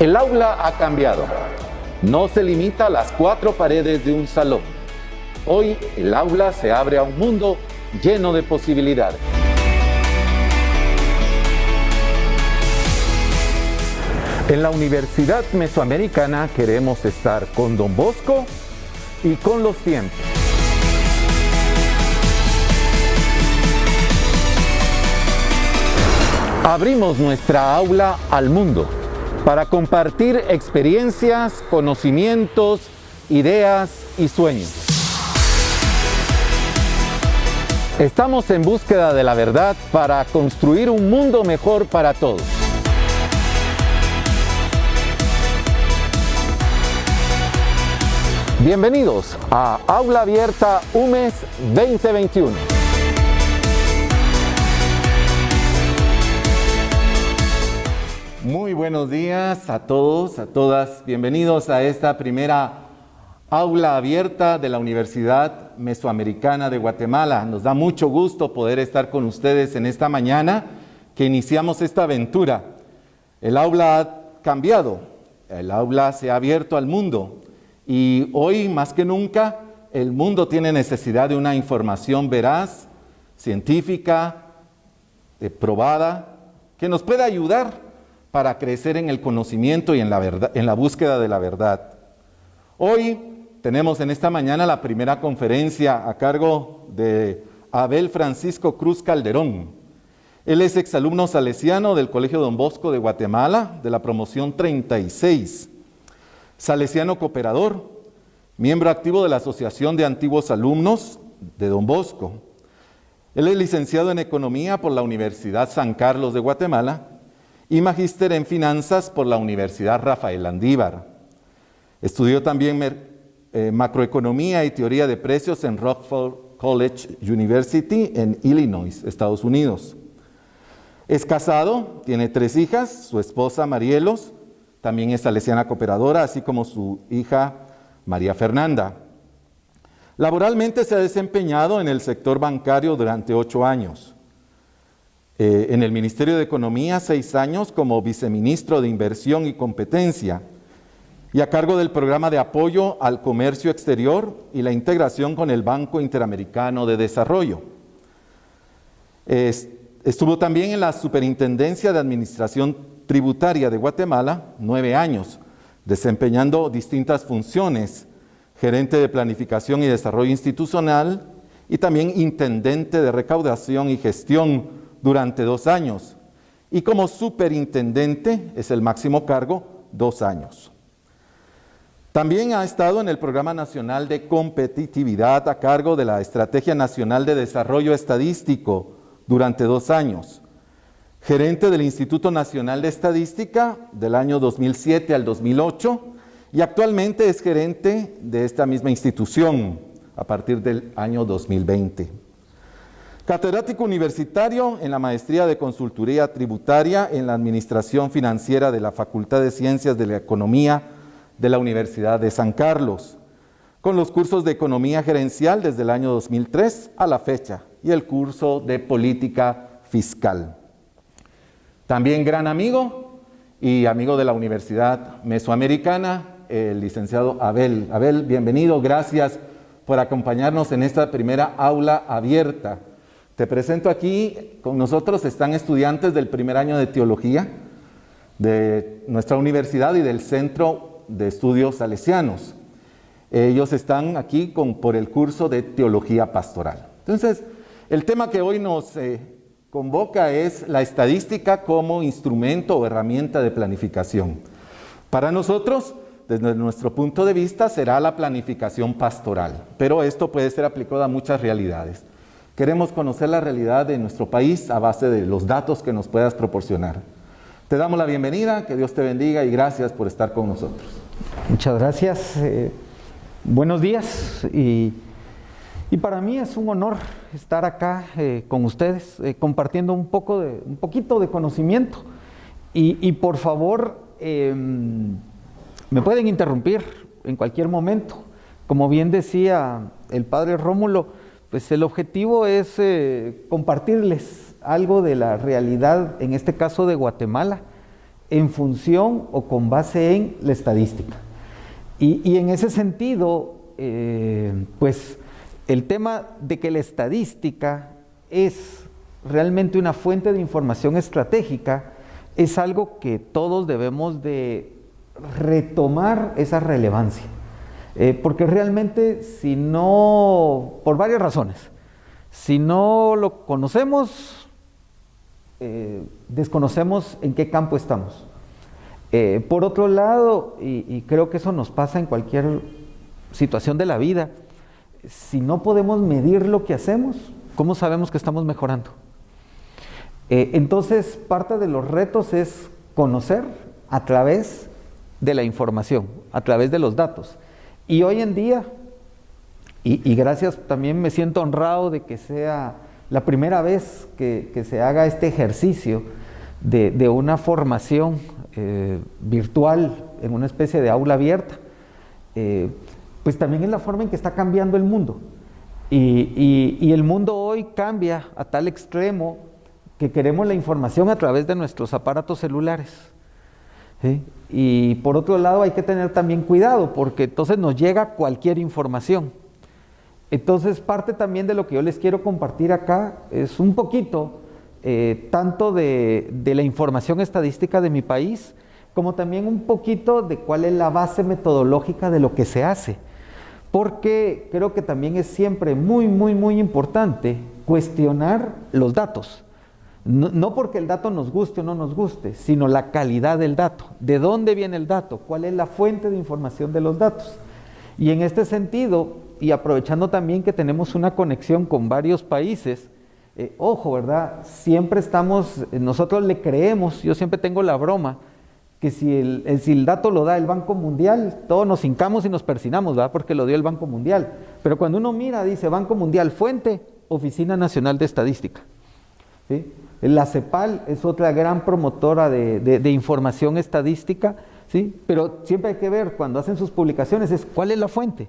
El aula ha cambiado. No se limita a las cuatro paredes de un salón. Hoy el aula se abre a un mundo lleno de posibilidades. En la Universidad Mesoamericana queremos estar con Don Bosco y con los tiempos. Abrimos nuestra aula al mundo para compartir experiencias, conocimientos, ideas y sueños. Estamos en búsqueda de la verdad para construir un mundo mejor para todos. Bienvenidos a Aula Abierta UMES 2021. Muy buenos días a todos, a todas. Bienvenidos a esta primera aula abierta de la Universidad Mesoamericana de Guatemala. Nos da mucho gusto poder estar con ustedes en esta mañana que iniciamos esta aventura. El aula ha cambiado, el aula se ha abierto al mundo y hoy más que nunca el mundo tiene necesidad de una información veraz, científica, probada, que nos pueda ayudar para crecer en el conocimiento y en la verdad, en la búsqueda de la verdad. Hoy tenemos en esta mañana la primera conferencia a cargo de Abel Francisco Cruz Calderón. Él es exalumno salesiano del Colegio Don Bosco de Guatemala, de la promoción 36. Salesiano cooperador, miembro activo de la Asociación de Antiguos Alumnos de Don Bosco. Él es licenciado en Economía por la Universidad San Carlos de Guatemala y magíster en Finanzas por la Universidad Rafael Landívar. Estudió también macroeconomía y teoría de precios en Rockefeller College University en Illinois, Estados Unidos. Es casado, tiene 3 hijas, su esposa Marielos, también es salesiana cooperadora, así como su hija María Fernanda. Laboralmente se ha desempeñado en el sector bancario durante 8 años. En el Ministerio de Economía 6 años como viceministro de Inversión y Competencia y a cargo del programa de apoyo al comercio exterior y la integración con el Banco Interamericano de Desarrollo. Estuvo también en la Superintendencia de Administración Tributaria de Guatemala 9 años, desempeñando distintas funciones, gerente de Planificación y Desarrollo Institucional y también intendente de Recaudación y Gestión durante 2 años, y como superintendente, es el máximo cargo, 2 años. También ha estado en el Programa Nacional de Competitividad a cargo de la Estrategia Nacional de Desarrollo Estadístico durante 2 años, gerente del Instituto Nacional de Estadística del año 2007 al 2008, y actualmente es gerente de esta misma institución a partir del año 2020. Catedrático universitario en la Maestría de Consultoría Tributaria en la Administración Financiera de la Facultad de Ciencias de la Economía de la Universidad de San Carlos, con los cursos de Economía Gerencial desde el año 2003 a la fecha y el curso de Política Fiscal. También gran amigo y amigo de la Universidad Mesoamericana, el licenciado Abel. Abel, bienvenido, gracias por acompañarnos en esta primera aula abierta. Te presento aquí, con nosotros están estudiantes del primer año de Teología de nuestra universidad y del Centro de Estudios Salesianos. Ellos están aquí por el curso de Teología Pastoral. Entonces, el tema que hoy nos convoca es la estadística como instrumento o herramienta de planificación. Para nosotros, desde nuestro punto de vista, será la planificación pastoral, pero esto puede ser aplicado a muchas realidades. Queremos conocer la realidad de nuestro país a base de los datos que nos puedas proporcionar. Te damos la bienvenida, que Dios te bendiga y gracias por estar con nosotros. Muchas gracias. Buenos días y para mí es un honor estar acá con ustedes compartiendo un poquito de conocimiento y por favor me pueden interrumpir en cualquier momento. Como bien decía el padre Rómulo, pues el objetivo es compartirles algo de la realidad, en este caso de Guatemala, en función o con base en la estadística. Y en ese sentido, pues el tema de que la estadística es realmente una fuente de información estratégica es algo que todos debemos de retomar esa relevancia. Porque realmente si no, por varias razones, si no lo conocemos, desconocemos en qué campo estamos. Por otro lado, y creo que eso nos pasa en cualquier situación de la vida, si no podemos medir lo que hacemos, ¿cómo sabemos que estamos mejorando? Entonces, parte de los retos es conocer a través de la información, a través de los datos. Y hoy en día, y gracias, también me siento honrado de que sea la primera vez que se haga este ejercicio de una formación virtual en una especie de aula abierta, pues también es la forma en que está cambiando el mundo. Y el mundo hoy cambia a tal extremo que queremos la información a través de nuestros aparatos celulares. ¿Sí? Y por otro lado hay que tener también cuidado, porque entonces nos llega cualquier información. Entonces parte también de lo que yo les quiero compartir acá es un poquito tanto de la información estadística de mi país, como también un poquito de cuál es la base metodológica de lo que se hace. Porque creo que también es siempre muy importante cuestionar los datos. No porque el dato nos guste o no nos guste, sino la calidad del dato. ¿De dónde viene el dato? ¿Cuál es la fuente de información de los datos? Y en este sentido, y aprovechando también que tenemos una conexión con varios países, ojo, ¿verdad? Siempre nosotros le creemos, yo siempre tengo la broma, que si el dato lo da el Banco Mundial, todos nos hincamos y nos persinamos, ¿verdad? Porque lo dio el Banco Mundial. Pero cuando uno mira, dice Banco Mundial, fuente, Oficina Nacional de Estadística. ¿Sí? La CEPAL es otra gran promotora de información estadística, ¿sí? Pero siempre hay que ver, cuando hacen sus publicaciones, ¿cuál es la fuente?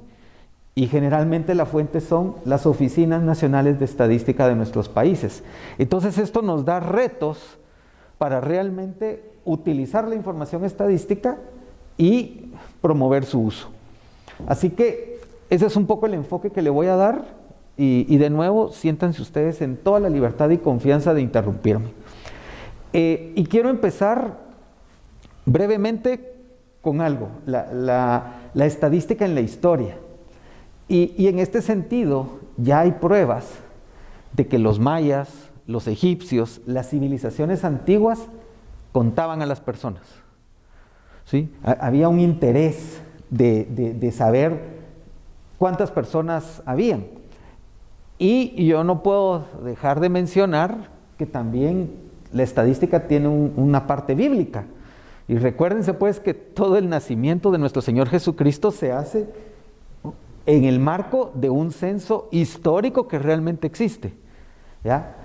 Y generalmente la fuente son las Oficinas Nacionales de Estadística de nuestros países. Entonces esto nos da retos para realmente utilizar la información estadística y promover su uso. Así que ese es un poco el enfoque que le voy a dar. Y de nuevo, siéntanse ustedes en toda la libertad y confianza de interrumpirme. Y quiero empezar brevemente con algo, la estadística en la historia. Y en este sentido, ya hay pruebas de que los mayas, los egipcios, las civilizaciones antiguas contaban a las personas. ¿Sí? Había un interés de saber cuántas personas habían. Y yo no puedo dejar de mencionar que también la estadística tiene una parte bíblica. Y recuérdense pues que todo el nacimiento de nuestro Señor Jesucristo se hace en el marco de un censo histórico que realmente existe. ¿Ya?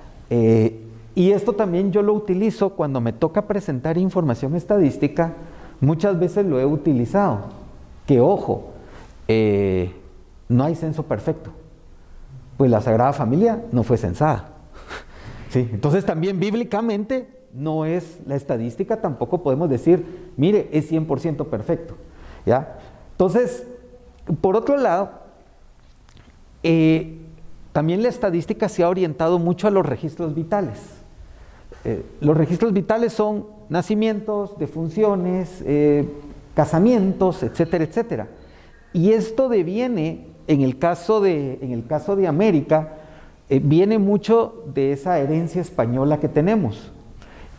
Y esto también yo lo utilizo cuando me toca presentar información estadística, muchas veces lo he utilizado. Que ojo, no hay censo perfecto. Pues la Sagrada Familia no fue censada. ¿Sí? Entonces también bíblicamente no es la estadística, tampoco podemos decir, mire, es 100% perfecto. ¿Ya? Entonces, por otro lado, también la estadística se ha orientado mucho a los registros vitales. Los registros vitales son nacimientos, defunciones, casamientos, etcétera, etcétera. Y esto deviene, en el caso de América, viene mucho de esa herencia española que tenemos.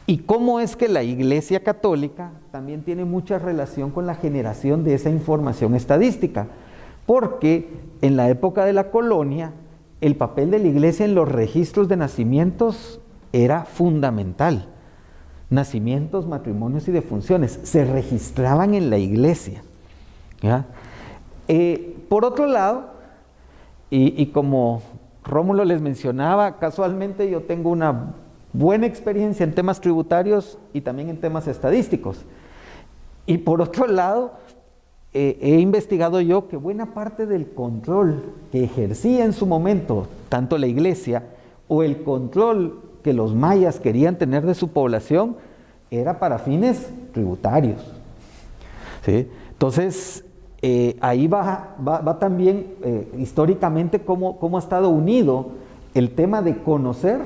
Y cómo es que la Iglesia Católica también tiene mucha relación con la generación de esa información estadística. Porque en la época de la colonia, el papel de la Iglesia en los registros de nacimientos era fundamental. Nacimientos, matrimonios y defunciones se registraban en la Iglesia. ¿Ya? Por otro lado, y como Rómulo les mencionaba, casualmente yo tengo una buena experiencia en temas tributarios y también en temas estadísticos. Y por otro lado, he investigado yo que buena parte del control que ejercía en su momento tanto la Iglesia o el control que los mayas querían tener de su población era para fines tributarios. ¿Sí? Entonces, ahí va también históricamente cómo ha estado unido el tema de conocer,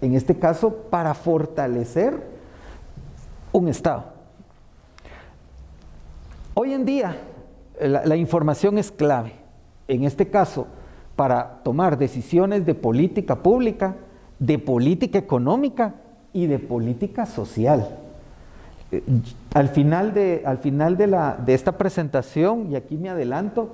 en este caso, para fortalecer un Estado. Hoy en día, la información es clave, en este caso, para tomar decisiones de política pública, de política económica y de política social. Al final de esta presentación, y aquí me adelanto,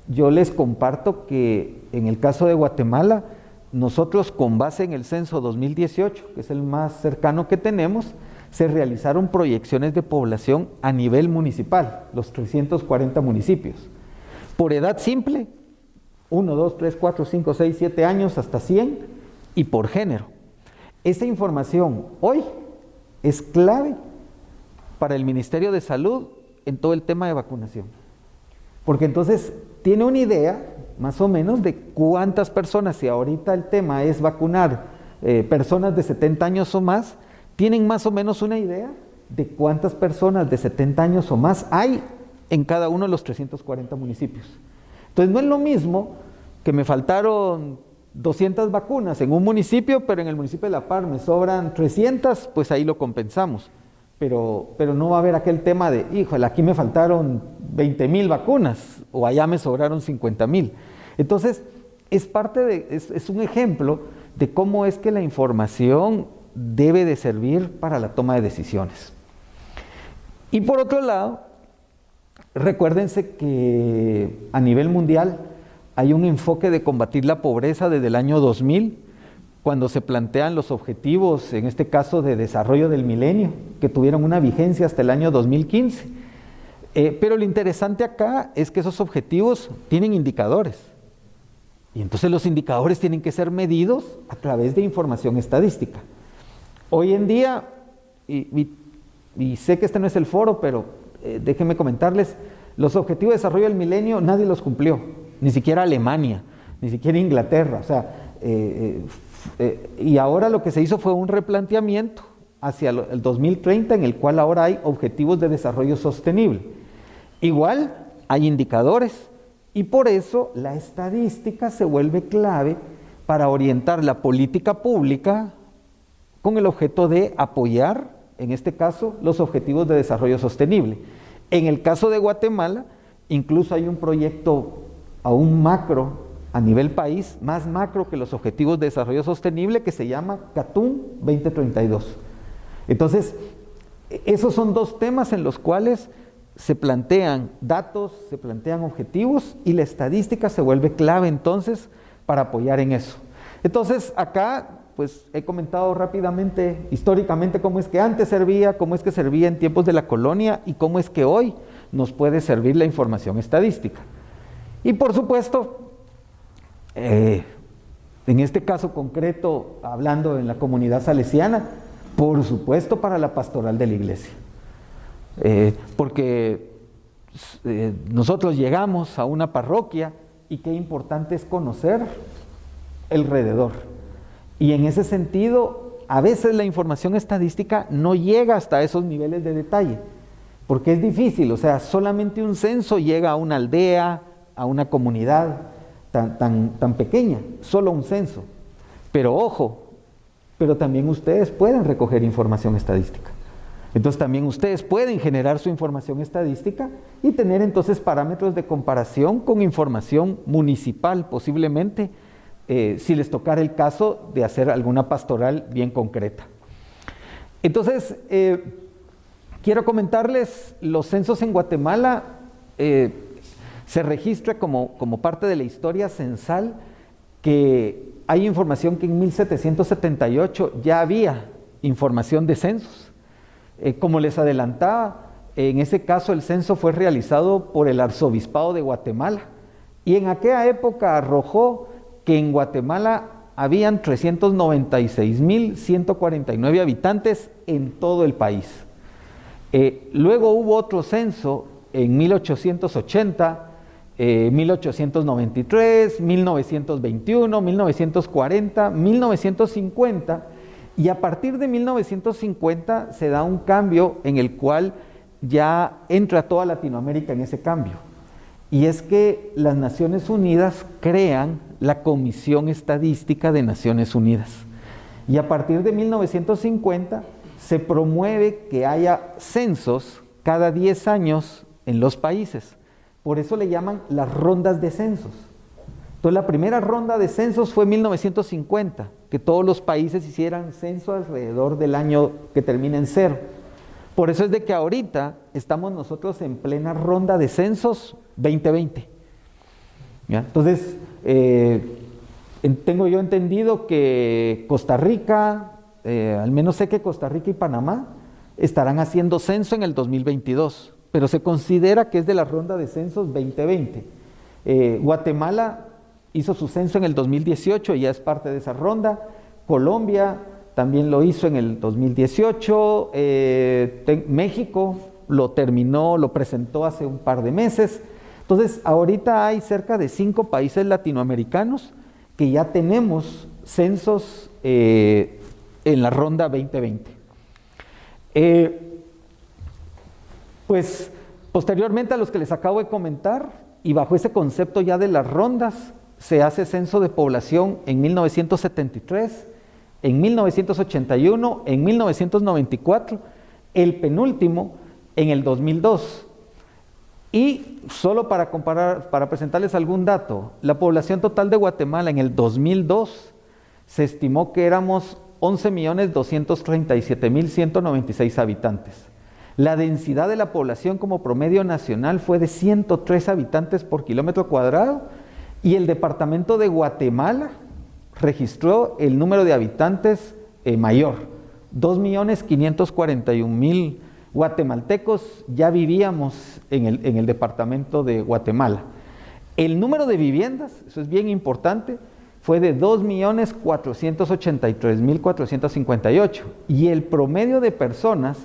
yo les comparto que en el caso de Guatemala, nosotros con base en el censo 2018, que es el más cercano que tenemos, se realizaron proyecciones de población a nivel municipal, los 340 municipios. Por edad simple, 1, 2, 3, 4, 5, 6, 7 años hasta 100, y por género. Esa información hoy es clave para el Ministerio de Salud en todo el tema de vacunación. Porque entonces tiene una idea, más o menos, de cuántas personas, si ahorita el tema es vacunar personas de 70 años o más, tienen más o menos una idea de cuántas personas de 70 años o más hay en cada uno de los 340 municipios. Entonces no es lo mismo que me faltaron 200 vacunas en un municipio, pero en el municipio de La Par me sobran 300, pues ahí lo compensamos. Pero no va a haber aquel tema de, híjole, aquí me faltaron 20,000 vacunas o allá me sobraron 50,000. Entonces, es un ejemplo de cómo es que la información debe de servir para la toma de decisiones. Y por otro lado, recuérdense que a nivel mundial hay un enfoque de combatir la pobreza desde el año 2000, cuando se plantean los objetivos, en este caso de desarrollo del milenio, que tuvieron una vigencia hasta el año 2015. Pero lo interesante acá es que esos objetivos tienen indicadores. Y entonces los indicadores tienen que ser medidos a través de información estadística. Hoy en día, y sé que este no es el foro, pero déjenme comentarles, los objetivos de desarrollo del milenio nadie los cumplió, ni siquiera Alemania, ni siquiera Inglaterra. O sea, y ahora lo que se hizo fue un replanteamiento hacia el 2030, en el cual ahora hay objetivos de desarrollo sostenible. Igual hay indicadores, y por eso la estadística se vuelve clave para orientar la política pública con el objeto de apoyar, en este caso, los objetivos de desarrollo sostenible. En el caso de Guatemala, incluso hay un proyecto aún macro a nivel país, más macro que los objetivos de desarrollo sostenible, que se llama CATUM 2032. Entonces, esos son dos temas en los cuales se plantean datos, se plantean objetivos, y la estadística se vuelve clave entonces para apoyar en eso. Entonces, acá pues he comentado rápidamente, históricamente, cómo es que antes servía, cómo es que servía en tiempos de la colonia y cómo es que hoy nos puede servir la información estadística. Y por supuesto, en este caso concreto, hablando en la comunidad salesiana, por supuesto para la pastoral de la iglesia. Porque nosotros llegamos a una parroquia y qué importante es conocer el alrededor. Y en ese sentido, a veces la información estadística no llega hasta esos niveles de detalle, porque es difícil. O sea, solamente un censo llega a una aldea, a una comunidad tan pequeña, solo un censo. Pero ojo, pero también ustedes pueden recoger información estadística. Entonces también ustedes pueden generar su información estadística y tener entonces parámetros de comparación con información municipal, posiblemente, si les tocara el caso de hacer alguna pastoral bien concreta. Entonces, quiero comentarles, los censos en Guatemala se registra como parte de la historia censal, que hay información que en 1778 ya había información de censos. Como les adelantaba, en ese caso el censo fue realizado por el Arzobispado de Guatemala, y en aquella época arrojó que en Guatemala habían 396,149 habitantes en todo el país. Luego hubo otro censo en 1880, 1893, 1921, 1940, 1950, Y a partir de 1950 se da un cambio en el cual ya entra toda Latinoamérica en ese cambio. Y es que las Naciones Unidas crean la Comisión Estadística de Naciones Unidas. Y a partir de 1950 se promueve que haya censos cada 10 años en los países. Por eso le llaman las rondas de censos. Entonces la primera ronda de censos fue en 1950, que todos los países hicieran censo alrededor del año que termina en 0. Por eso es de que ahorita estamos nosotros en plena ronda de censos 2020. ¿Ya? Entonces, tengo yo entendido que Costa Rica, al menos sé que Costa Rica y Panamá estarán haciendo censo en el 2022, pero se considera que es de la ronda de censos 2020. Guatemala hizo su censo en el 2018 y ya es parte de esa ronda. Colombia también lo hizo en el 2018. México lo terminó, lo presentó hace un par de meses. Entonces, ahorita hay cerca de 5 países latinoamericanos que ya tenemos censos en la ronda 2020. Pues, posteriormente a los que les acabo de comentar, y bajo ese concepto ya de las rondas, se hace censo de población en 1973, en 1981, en 1994, el penúltimo en el 2002. Y solo para comparar, para presentarles algún dato, la población total de Guatemala en el 2002 se estimó que éramos 11.237.196 habitantes. La densidad de la población como promedio nacional fue de 103 habitantes por kilómetro cuadrado y el departamento de Guatemala registró el número de habitantes mayor, 2.541.000 guatemaltecos ya vivíamos en el departamento de Guatemala. El número de viviendas, eso es bien importante, fue de 2.483.458 y el promedio de personas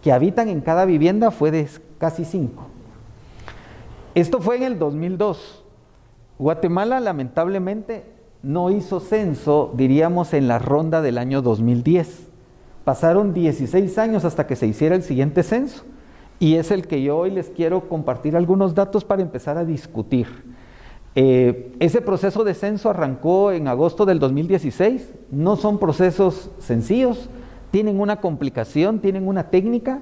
que habitan en cada vivienda fue de casi 5. Esto fue en el 2002. Guatemala lamentablemente no hizo censo, diríamos, en la ronda del año 2010. Pasaron 16 años hasta que se hiciera el siguiente censo y es el que yo hoy les quiero compartir algunos datos para empezar a discutir. Ese proceso de censo arrancó en agosto del 2016, no son procesos sencillos, tienen una complicación, tienen una técnica.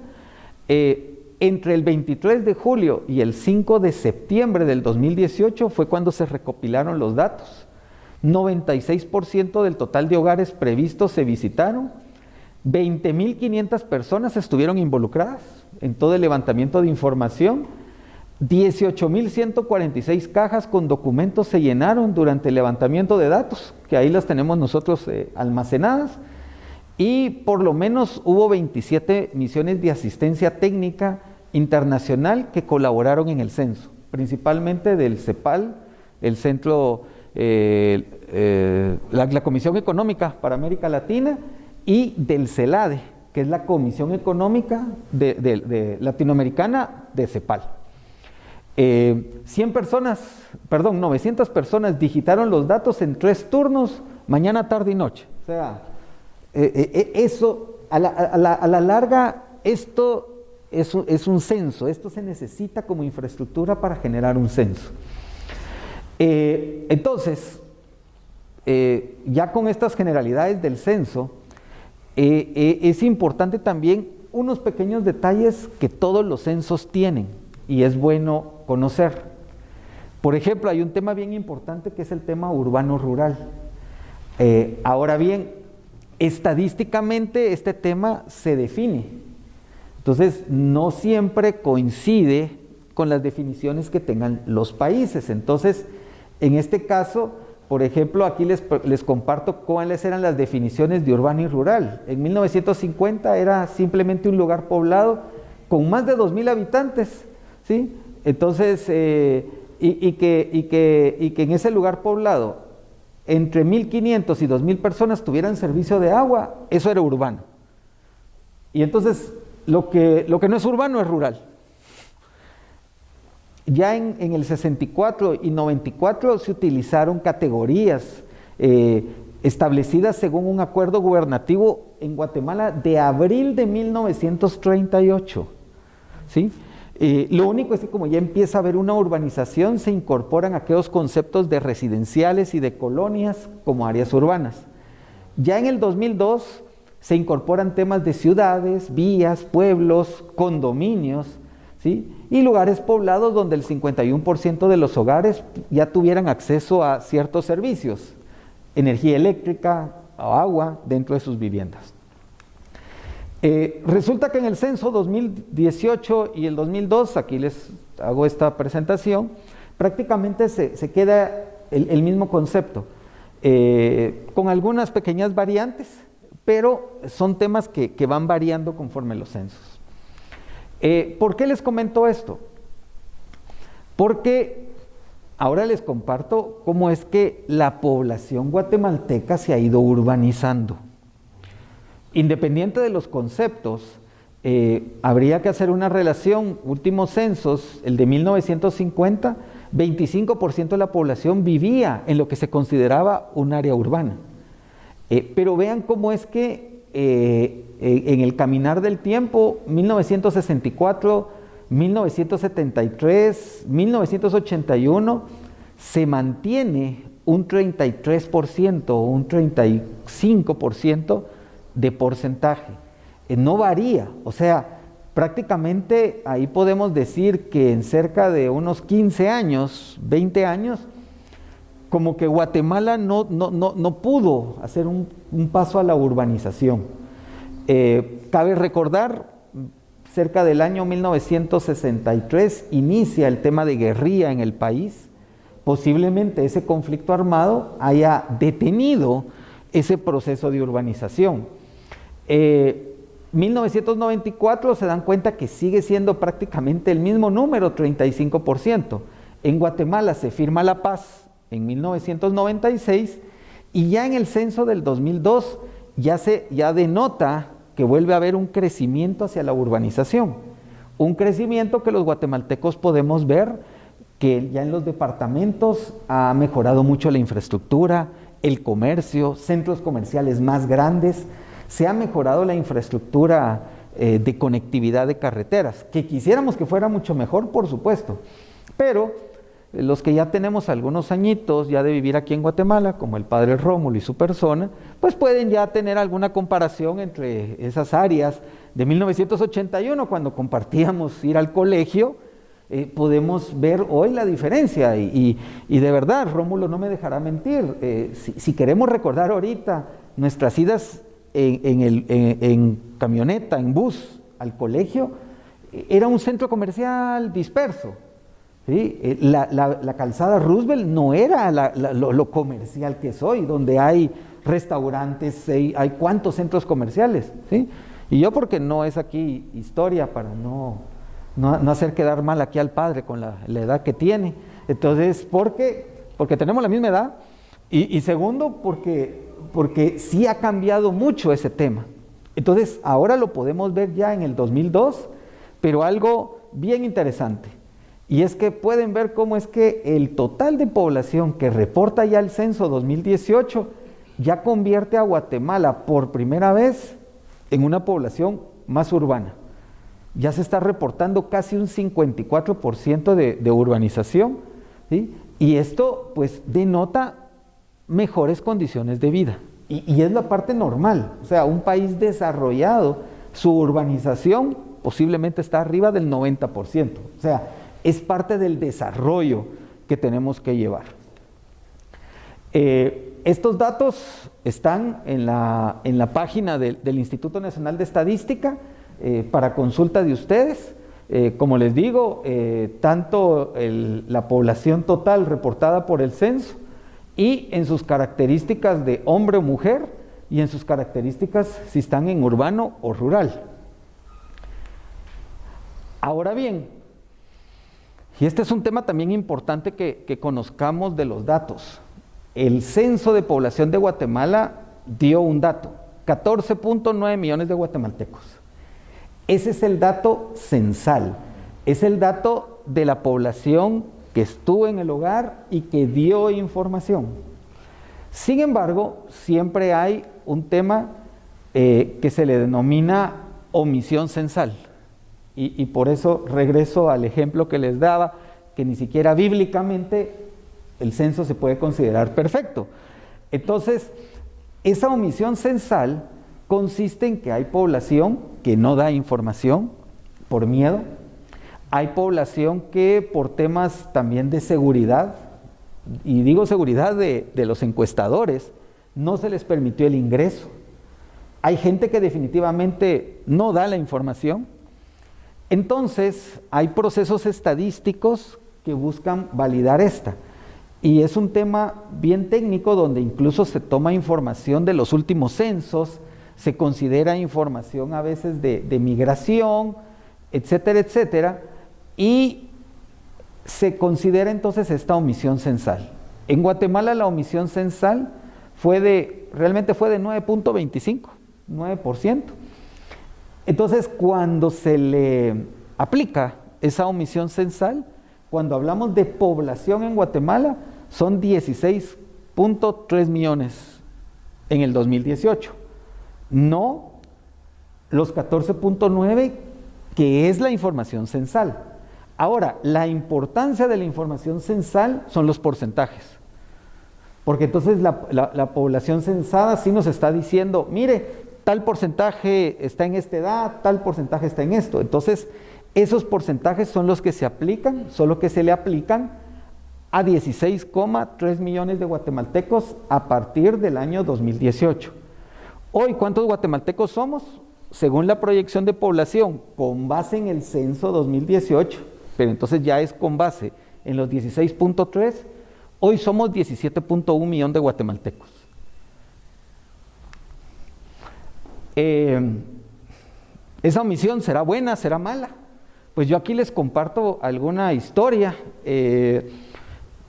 Entre el 23 de julio y el 5 de septiembre del 2018 fue cuando se recopilaron los datos. 96% del total de hogares previstos se visitaron, 20.500 personas estuvieron involucradas en todo el levantamiento de información, 18.146 cajas con documentos se llenaron durante el levantamiento de datos, que ahí las tenemos nosotros almacenadas, y por lo menos hubo 27 misiones de asistencia técnica internacional que colaboraron en el censo, principalmente del CEPAL, el centro, la Comisión Económica para América Latina, y del CELADE, que es la Comisión Económica de Latinoamericana de CEPAL. 900 personas digitaron los datos en 3 turnos, mañana, tarde y noche. O sea, eso, a la larga, esto es un censo, esto se necesita como infraestructura para generar un censo. Entonces, ya con estas generalidades del censo, es importante también unos pequeños detalles que todos los censos tienen y es bueno conocer. Por ejemplo, hay un tema bien importante que es el tema urbano-rural. Ahora bien, estadísticamente este tema se define. Entonces, no siempre coincide con las definiciones que tengan los países. Entonces, en este caso, por ejemplo, aquí les comparto cuáles eran las definiciones de urbano y rural. En 1950 era simplemente un lugar poblado con más de 2.000 habitantes, ¿sí? Entonces, y que en ese lugar poblado entre 1.500 y 2.000 personas tuvieran servicio de agua, eso era urbano. Y entonces, lo que no es urbano es rural. Ya en el 64 y 94 se utilizaron categorías establecidas según un acuerdo gubernativo en Guatemala de abril de 1938, ¿sí? Lo único es que como ya empieza a haber una urbanización, se incorporan aquellos conceptos de residenciales y de colonias como áreas urbanas. Ya en el 2002 se incorporan temas de ciudades, vías, pueblos, condominios, ¿sí? Y lugares poblados donde el 51% de los hogares ya tuvieran acceso a ciertos servicios, energía eléctrica o agua dentro de sus viviendas. Resulta que en el censo 2018 y el 2002, aquí les hago esta presentación, prácticamente se queda el mismo concepto, con algunas pequeñas variantes, pero son temas que van variando conforme los censos. ¿Por qué les comento esto? Porque ahora les comparto cómo es que la población guatemalteca se ha ido urbanizando. Independiente de los conceptos, habría que hacer una relación. Últimos censos, el de 1950, 25% de la población vivía en lo que se consideraba un área urbana. Pero vean cómo es que en el caminar del tiempo, 1964, 1973, 1981, se mantiene un 33% o un 35% de porcentaje. No varía, o sea, prácticamente ahí podemos decir que en cerca de unos 15 años, 20 años, como que Guatemala no pudo hacer un paso a la urbanización. Cabe recordar, cerca del año 1963 inicia el tema de guerrilla en el país. Posiblemente ese conflicto armado haya detenido ese proceso de urbanización. 1994 se dan cuenta que sigue siendo prácticamente el mismo número, 35%. En Guatemala se firma la paz en 1996 y ya en el censo del 2002 ya denota que vuelve a haber un crecimiento hacia la urbanización. Un crecimiento que los guatemaltecos podemos ver que ya en los departamentos ha mejorado mucho la infraestructura, el comercio, centros comerciales más grandes, se ha mejorado la infraestructura de conectividad de carreteras, que quisiéramos que fuera mucho mejor, por supuesto, pero los que ya tenemos algunos añitos ya de vivir aquí en Guatemala, como el padre Rómulo y su persona, pues pueden ya tener alguna comparación entre esas áreas de 1981, cuando compartíamos ir al colegio. Podemos ver hoy la diferencia y de verdad, Rómulo no me dejará mentir, si queremos recordar ahorita nuestras idas en camioneta, en bus al colegio, era un centro comercial disperso, ¿sí? La calzada Roosevelt no era lo comercial que es hoy, donde hay restaurantes, hay cuantos centros comerciales, ¿sí? Y yo, porque no es aquí historia para no hacer quedar mal aquí al padre con la edad que tiene. Entonces, porque tenemos la misma edad, y segundo, porque sí ha cambiado mucho ese tema. Entonces, ahora lo podemos ver ya en el 2002, pero algo bien interesante, y es que pueden ver cómo es que el total de población que reporta ya el censo 2018 ya convierte a Guatemala por primera vez en una población más urbana. Ya se está reportando casi un 54% de urbanización, ¿sí? Y esto pues denota mejores condiciones de vida. Y es la parte normal. O sea, un país desarrollado, su urbanización posiblemente está arriba del 90%. O sea, es parte del desarrollo que tenemos que llevar. Estos datos están en la página del Instituto Nacional de Estadística, para consulta de ustedes. Como les digo, tanto la población total reportada por el censo, y en sus características de hombre o mujer, y en sus características si están en urbano o rural. Ahora bien, y este es un tema también importante que conozcamos de los datos. El censo de población de Guatemala dio un dato: 14.9 millones de guatemaltecos. Ese es el dato censal, es el dato de la población que estuvo en el hogar y que dio información. Sin embargo, siempre hay un tema que se le denomina omisión censal. Y por eso regreso al ejemplo que les daba, que ni siquiera bíblicamente el censo se puede considerar perfecto. Entonces, esa omisión censal consiste en que hay población que no da información por miedo, hay población que por temas también de seguridad, y digo seguridad de los encuestadores, no se les permitió el ingreso. Hay gente que definitivamente no da la información. Entonces, hay procesos estadísticos que buscan validar esta. Y es un tema bien técnico donde incluso se toma información de los últimos censos, se considera información a veces de migración, etcétera, etcétera, y se considera entonces esta omisión censal. En Guatemala la omisión censal realmente fue de 9.25, 9%. Entonces, cuando se le aplica esa omisión censal, cuando hablamos de población en Guatemala, son 16.3 millones en el 2018. No los 14.9 que es la información censal. Ahora, la importancia de la información censal son los porcentajes. Porque entonces la población censada sí nos está diciendo, mire, tal porcentaje está en esta edad, tal porcentaje está en esto. Entonces, esos porcentajes son los que se aplican, solo que se le aplican a 16,3 millones de guatemaltecos a partir del año 2018. Hoy, ¿cuántos guatemaltecos somos? Según la proyección de población, con base en el censo 2018, pero entonces ya es con base en los 16.3, hoy somos 17.1 millón de guatemaltecos. ¿Esa omisión será buena, será mala? Pues yo aquí les comparto alguna historia.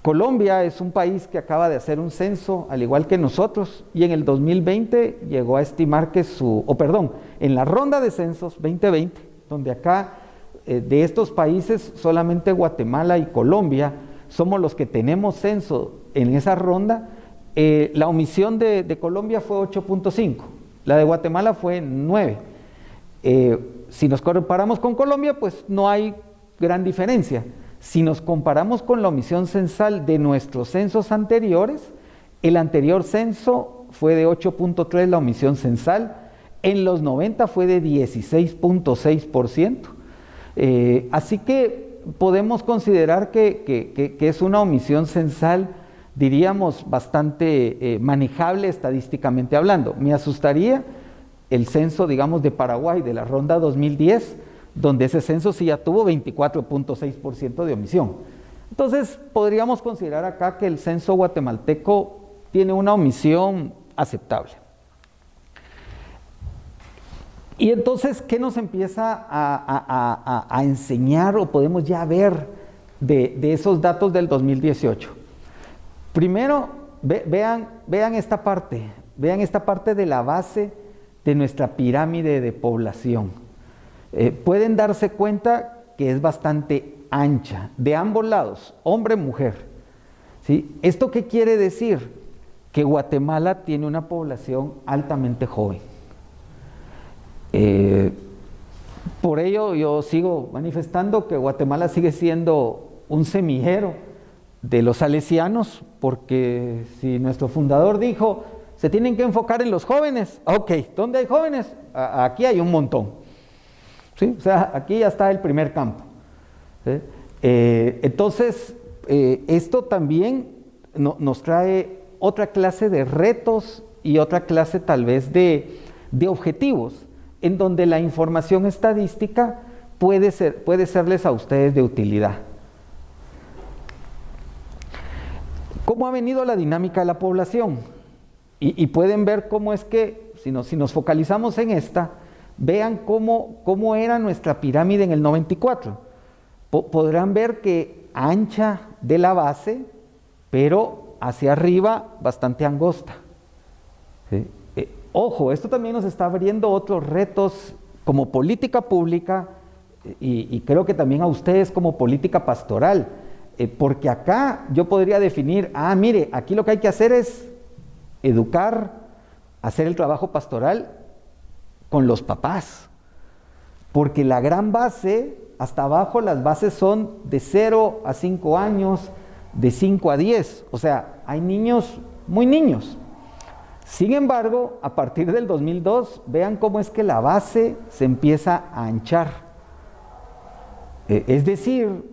Colombia es un país que acaba de hacer un censo, al igual que nosotros, y en el 2020 llegó a estimar que en la ronda de censos 2020, donde acá de estos países solamente Guatemala y Colombia somos los que tenemos censo en esa ronda, la omisión de Colombia fue 8.5, la de Guatemala fue 9. Si nos comparamos con Colombia, pues no hay gran diferencia. Si nos comparamos con la omisión censal de nuestros censos anteriores, el anterior censo fue de 8.3 la omisión censal, en los 90 fue de 16.6%. Así que podemos considerar que es una omisión censal, diríamos, bastante manejable estadísticamente hablando. Me asustaría el censo, digamos, de Paraguay, de la ronda 2010, donde ese censo sí ya tuvo 24.6% de omisión. Entonces, podríamos considerar acá que el censo guatemalteco tiene una omisión aceptable. Y entonces, ¿qué nos empieza a enseñar o podemos ya ver de esos datos del 2018? Primero, vean esta parte de la base de nuestra pirámide de población. Pueden darse cuenta que es bastante ancha, de ambos lados, hombre-mujer. ¿Sí? ¿Esto qué quiere decir? Que Guatemala tiene una población altamente joven. Por ello yo sigo manifestando que Guatemala sigue siendo un semillero de los salesianos, porque si nuestro fundador dijo, se tienen que enfocar en los jóvenes, ok, ¿dónde hay jóvenes? Aquí hay un montón. ¿Sí? O sea, aquí ya está el primer campo. ¿Sí? Entonces, esto también nos trae otra clase de retos y otra clase tal vez de objetivos, en donde la información estadística puede serles a ustedes de utilidad. ¿Cómo ha venido la dinámica de la población? Y pueden ver cómo es que, si nos focalizamos en esta, vean cómo era nuestra pirámide en el 94. Podrán ver que ancha de la base, pero hacia arriba bastante angosta. ¿Sí? Ojo, esto también nos está abriendo otros retos como política pública y creo que también a ustedes como política pastoral, porque acá yo podría definir, mire, aquí lo que hay que hacer es educar, hacer el trabajo pastoral con los papás. Porque la gran base, hasta abajo las bases son de 0 a 5 años, de 5 a 10. O sea, hay niños muy niños. Sin embargo, a partir del 2002, vean cómo es que la base se empieza a anchar. Es decir,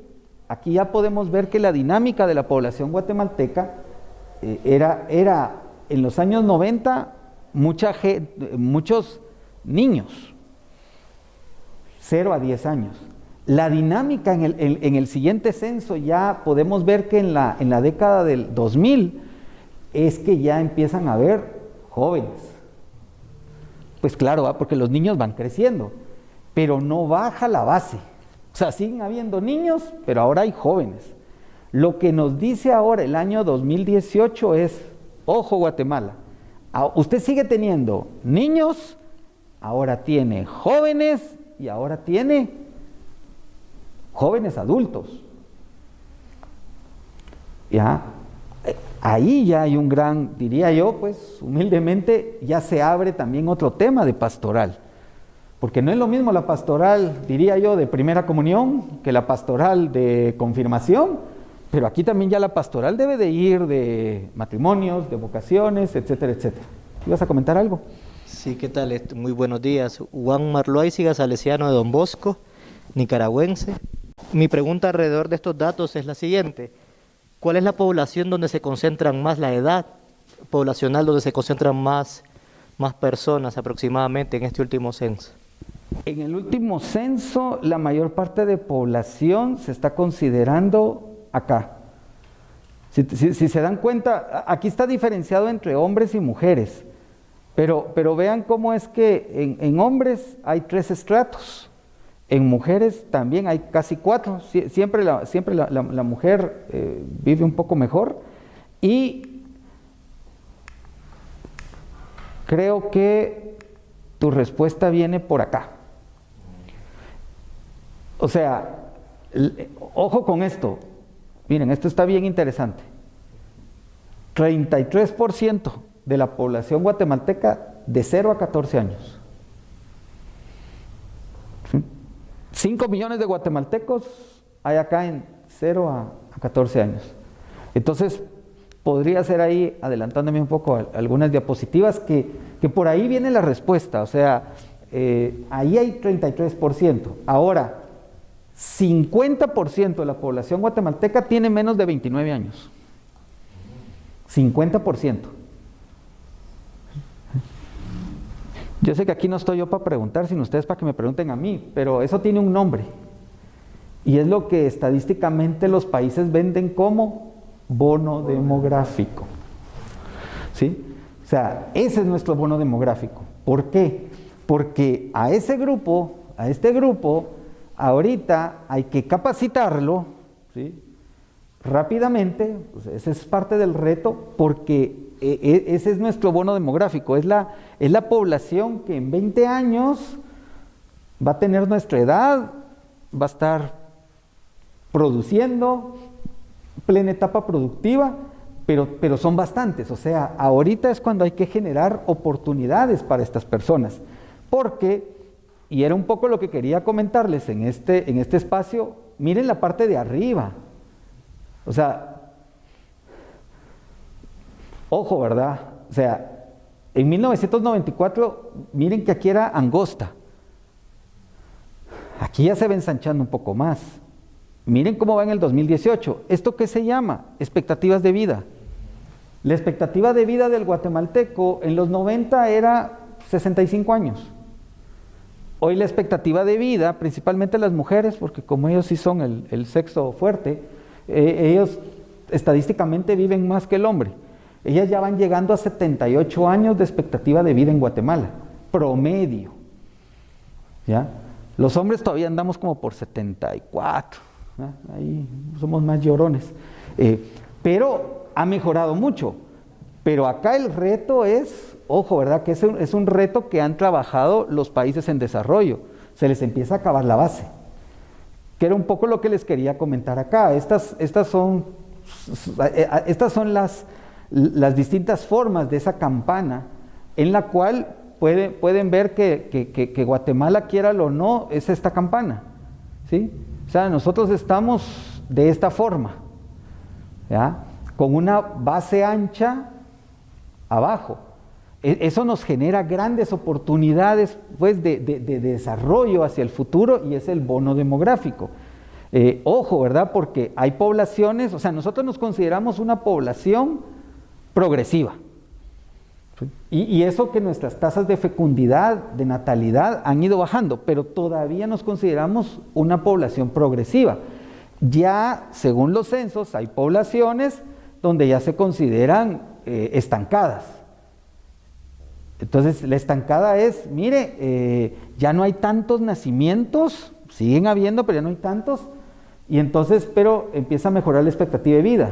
aquí ya podemos ver que la dinámica de la población guatemalteca era en los años 90 muchos niños, 0 a 10 años. La dinámica en el siguiente censo ya podemos ver que en la década del 2000 es que ya empiezan a haber jóvenes. Pues claro, porque los niños van creciendo, pero no baja la base. O sea, siguen habiendo niños, pero ahora hay jóvenes. Lo que nos dice ahora el año 2018 es, ojo Guatemala, usted sigue teniendo niños, ahora tiene jóvenes y ahora tiene jóvenes adultos. ¿Ya? Ahí ya hay un gran, diría yo, pues humildemente, ya se abre también otro tema de pastoral. Porque no es lo mismo la pastoral, diría yo, de primera comunión que la pastoral de confirmación, pero aquí también ya la pastoral debe de ir de matrimonios, de vocaciones, etcétera, etcétera. ¿Ibas a comentar algo? Sí, ¿qué tal? Muy buenos días. Juan Marloaiziga, salesiano de Don Bosco, nicaragüense. Mi pregunta alrededor de estos datos es la siguiente. ¿Cuál es la población donde se concentran más, la edad poblacional donde se concentran más personas aproximadamente en este último censo? En el último censo, la mayor parte de población se está considerando acá. Si se dan cuenta, aquí está diferenciado entre hombres y mujeres, pero vean cómo es que en hombres hay 3 estratos, en mujeres también hay casi 4, siempre la mujer vive un poco mejor, y creo que tu respuesta viene por acá. O sea, ojo con esto. Miren, esto está bien interesante. 33% de la población guatemalteca de 0 a 14 años. 5 millones de guatemaltecos hay acá en 0 a 14 años. Entonces, podría ser ahí, adelantándome un poco algunas diapositivas, que por ahí viene la respuesta. O sea, ahí hay 33%. Ahora, 50% de la población guatemalteca tiene menos de 29 años. 50%. Yo sé que aquí no estoy yo para preguntar, sino ustedes para que me pregunten a mí, pero eso tiene un nombre. Y es lo que estadísticamente los países venden como bono demográfico. ¿Sí? O sea, ese es nuestro bono demográfico. ¿Por qué? Porque a este grupo, ahorita hay que capacitarlo, ¿sí?, rápidamente. Pues ese es parte del reto, porque ese es nuestro bono demográfico, es la población que en 20 años va a tener nuestra edad, va a estar produciendo, plena etapa productiva, pero son bastantes. O sea, ahorita es cuando hay que generar oportunidades para estas personas, porque, y era un poco lo que quería comentarles en este espacio, miren la parte de arriba. O sea, ojo, ¿verdad? O sea, en 1994, miren que aquí era angosta. Aquí ya se va ensanchando un poco más. Miren cómo va en el 2018. ¿Esto qué se llama? Expectativas de vida. La expectativa de vida del guatemalteco en los 90 era 65 años. Hoy la expectativa de vida, principalmente las mujeres, porque como ellos sí son el sexo fuerte, ellos estadísticamente viven más que el hombre. Ellas ya van llegando a 78 años de expectativa de vida en Guatemala, promedio. ¿Ya? Los hombres todavía andamos como por 74, ¿ya? Ahí somos más llorones. Pero ha mejorado mucho. Pero acá el reto es, ojo, ¿verdad? Que es un reto que han trabajado los países en desarrollo. Se les empieza a acabar la base. Que era un poco lo que les quería comentar acá. Estas son las distintas formas de esa campana en la cual pueden ver que Guatemala, quiéralo o no, es esta campana, ¿sí? O sea, nosotros estamos de esta forma, ¿ya? Con una base ancha abajo. Eso nos genera grandes oportunidades, pues, de desarrollo hacia el futuro, y es el bono demográfico. Ojo, ¿verdad? Porque hay poblaciones, o sea, nosotros nos consideramos una población progresiva. Y eso que nuestras tasas de fecundidad, de natalidad han ido bajando, pero todavía nos consideramos una población progresiva. Ya, según los censos, hay poblaciones donde ya se consideran estancadas. Entonces, la estancada es, mire, ya no hay tantos nacimientos, siguen habiendo, pero ya no hay tantos, y entonces, pero empieza a mejorar la expectativa de vida.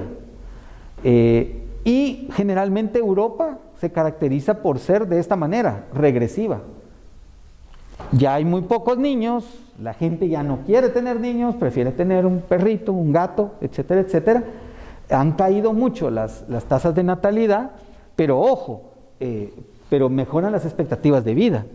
Y generalmente Europa se caracteriza por ser de esta manera, regresiva. Ya hay muy pocos niños, la gente ya no quiere tener niños, prefiere tener un perrito, un gato, etcétera, etcétera. Han caído mucho las tasas de natalidad, pero ojo, pero mejoran las expectativas de vida.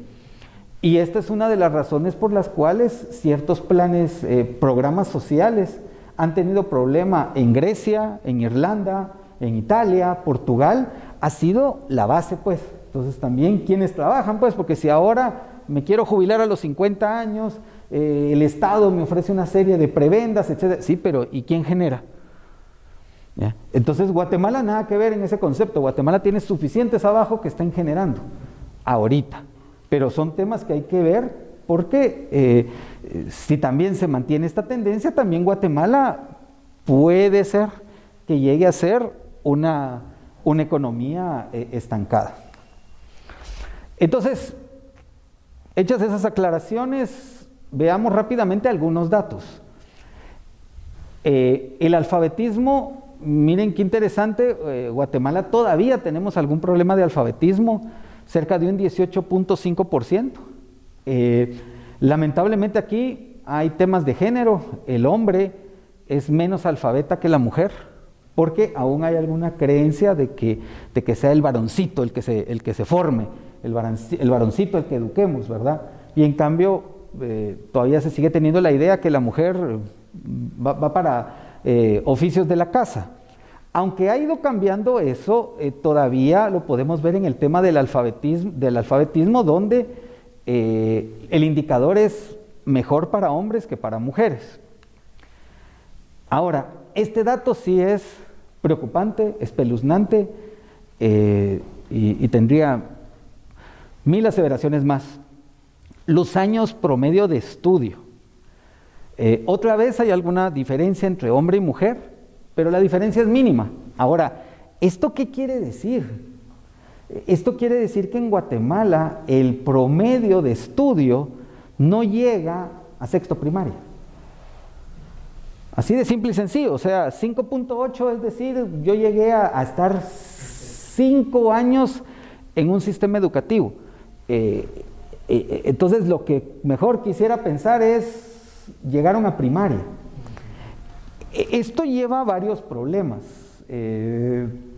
Y esta es una de las razones por las cuales ciertos planes, programas sociales han tenido problema en Grecia, en Irlanda, en Italia, Portugal. Ha sido la base, pues. Entonces también quienes trabajan, pues, porque si ahora me quiero jubilar a los 50 años, el Estado me ofrece una serie de prebendas, etcétera. Sí, pero ¿y quién genera? ¿Ya? Entonces Guatemala nada que ver en ese concepto. Guatemala tiene suficientes abajo que están generando ahorita, pero son temas que hay que ver, porque si también se mantiene esta tendencia, también Guatemala puede ser que llegue a ser una economía estancada. Entonces, hechas esas aclaraciones, veamos rápidamente algunos datos. El alfabetismo, miren qué interesante, Guatemala todavía tenemos algún problema de alfabetismo, cerca de un 18.5%. Lamentablemente aquí hay temas de género, el hombre es menos alfabeta que la mujer, porque aún hay alguna creencia de que sea el varoncito el que se forme, el varoncito el que eduquemos, ¿verdad? Y en cambio todavía se sigue teniendo la idea que la mujer va para oficios de la casa. Aunque ha ido cambiando eso, todavía lo podemos ver en el tema del alfabetismo, donde el indicador es mejor para hombres que para mujeres. Ahora, este dato sí es preocupante, espeluznante, y tendría 1000 aseveraciones más. Los años promedio de estudio. Otra vez hay alguna diferencia entre hombre y mujer, pero la diferencia es mínima. Ahora, ¿esto qué quiere decir? Esto quiere decir que en Guatemala el promedio de estudio no llega a sexto primaria. Así de simple y sencillo, o sea, 5.8, es decir, yo llegué a estar 5 años en un sistema educativo. Entonces, lo que mejor quisiera pensar es, llegaron a primaria. Esto lleva a varios problemas.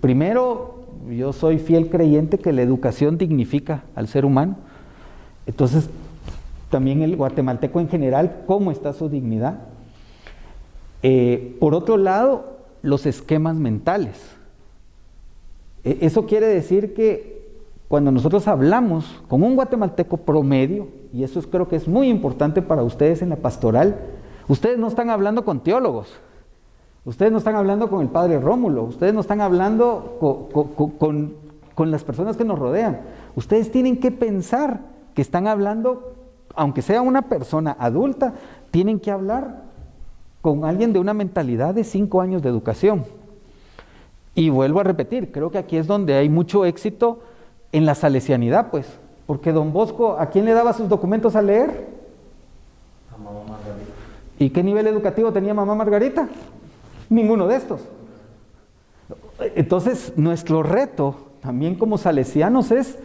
Primero, yo soy fiel creyente que la educación dignifica al ser humano. Entonces, también el guatemalteco en general, ¿cómo está su dignidad? Por otro lado, los esquemas mentales. Eso quiere decir que cuando nosotros hablamos con un guatemalteco promedio, y eso creo que es muy importante para ustedes en la pastoral, ustedes no están hablando con teólogos, ustedes no están hablando con el padre Rómulo, ustedes no están hablando con las personas que nos rodean. Ustedes tienen que pensar que están hablando, aunque sea una persona adulta, tienen que hablar con alguien de una mentalidad de 5 años de educación. Y vuelvo a repetir, creo que aquí es donde hay mucho éxito en la salesianidad, pues, porque don Bosco, ¿a quién le daba sus documentos a leer? A mamá Margarita. ¿Y qué nivel educativo tenía mamá Margarita? Ninguno de estos. Entonces, nuestro reto también como salesianos es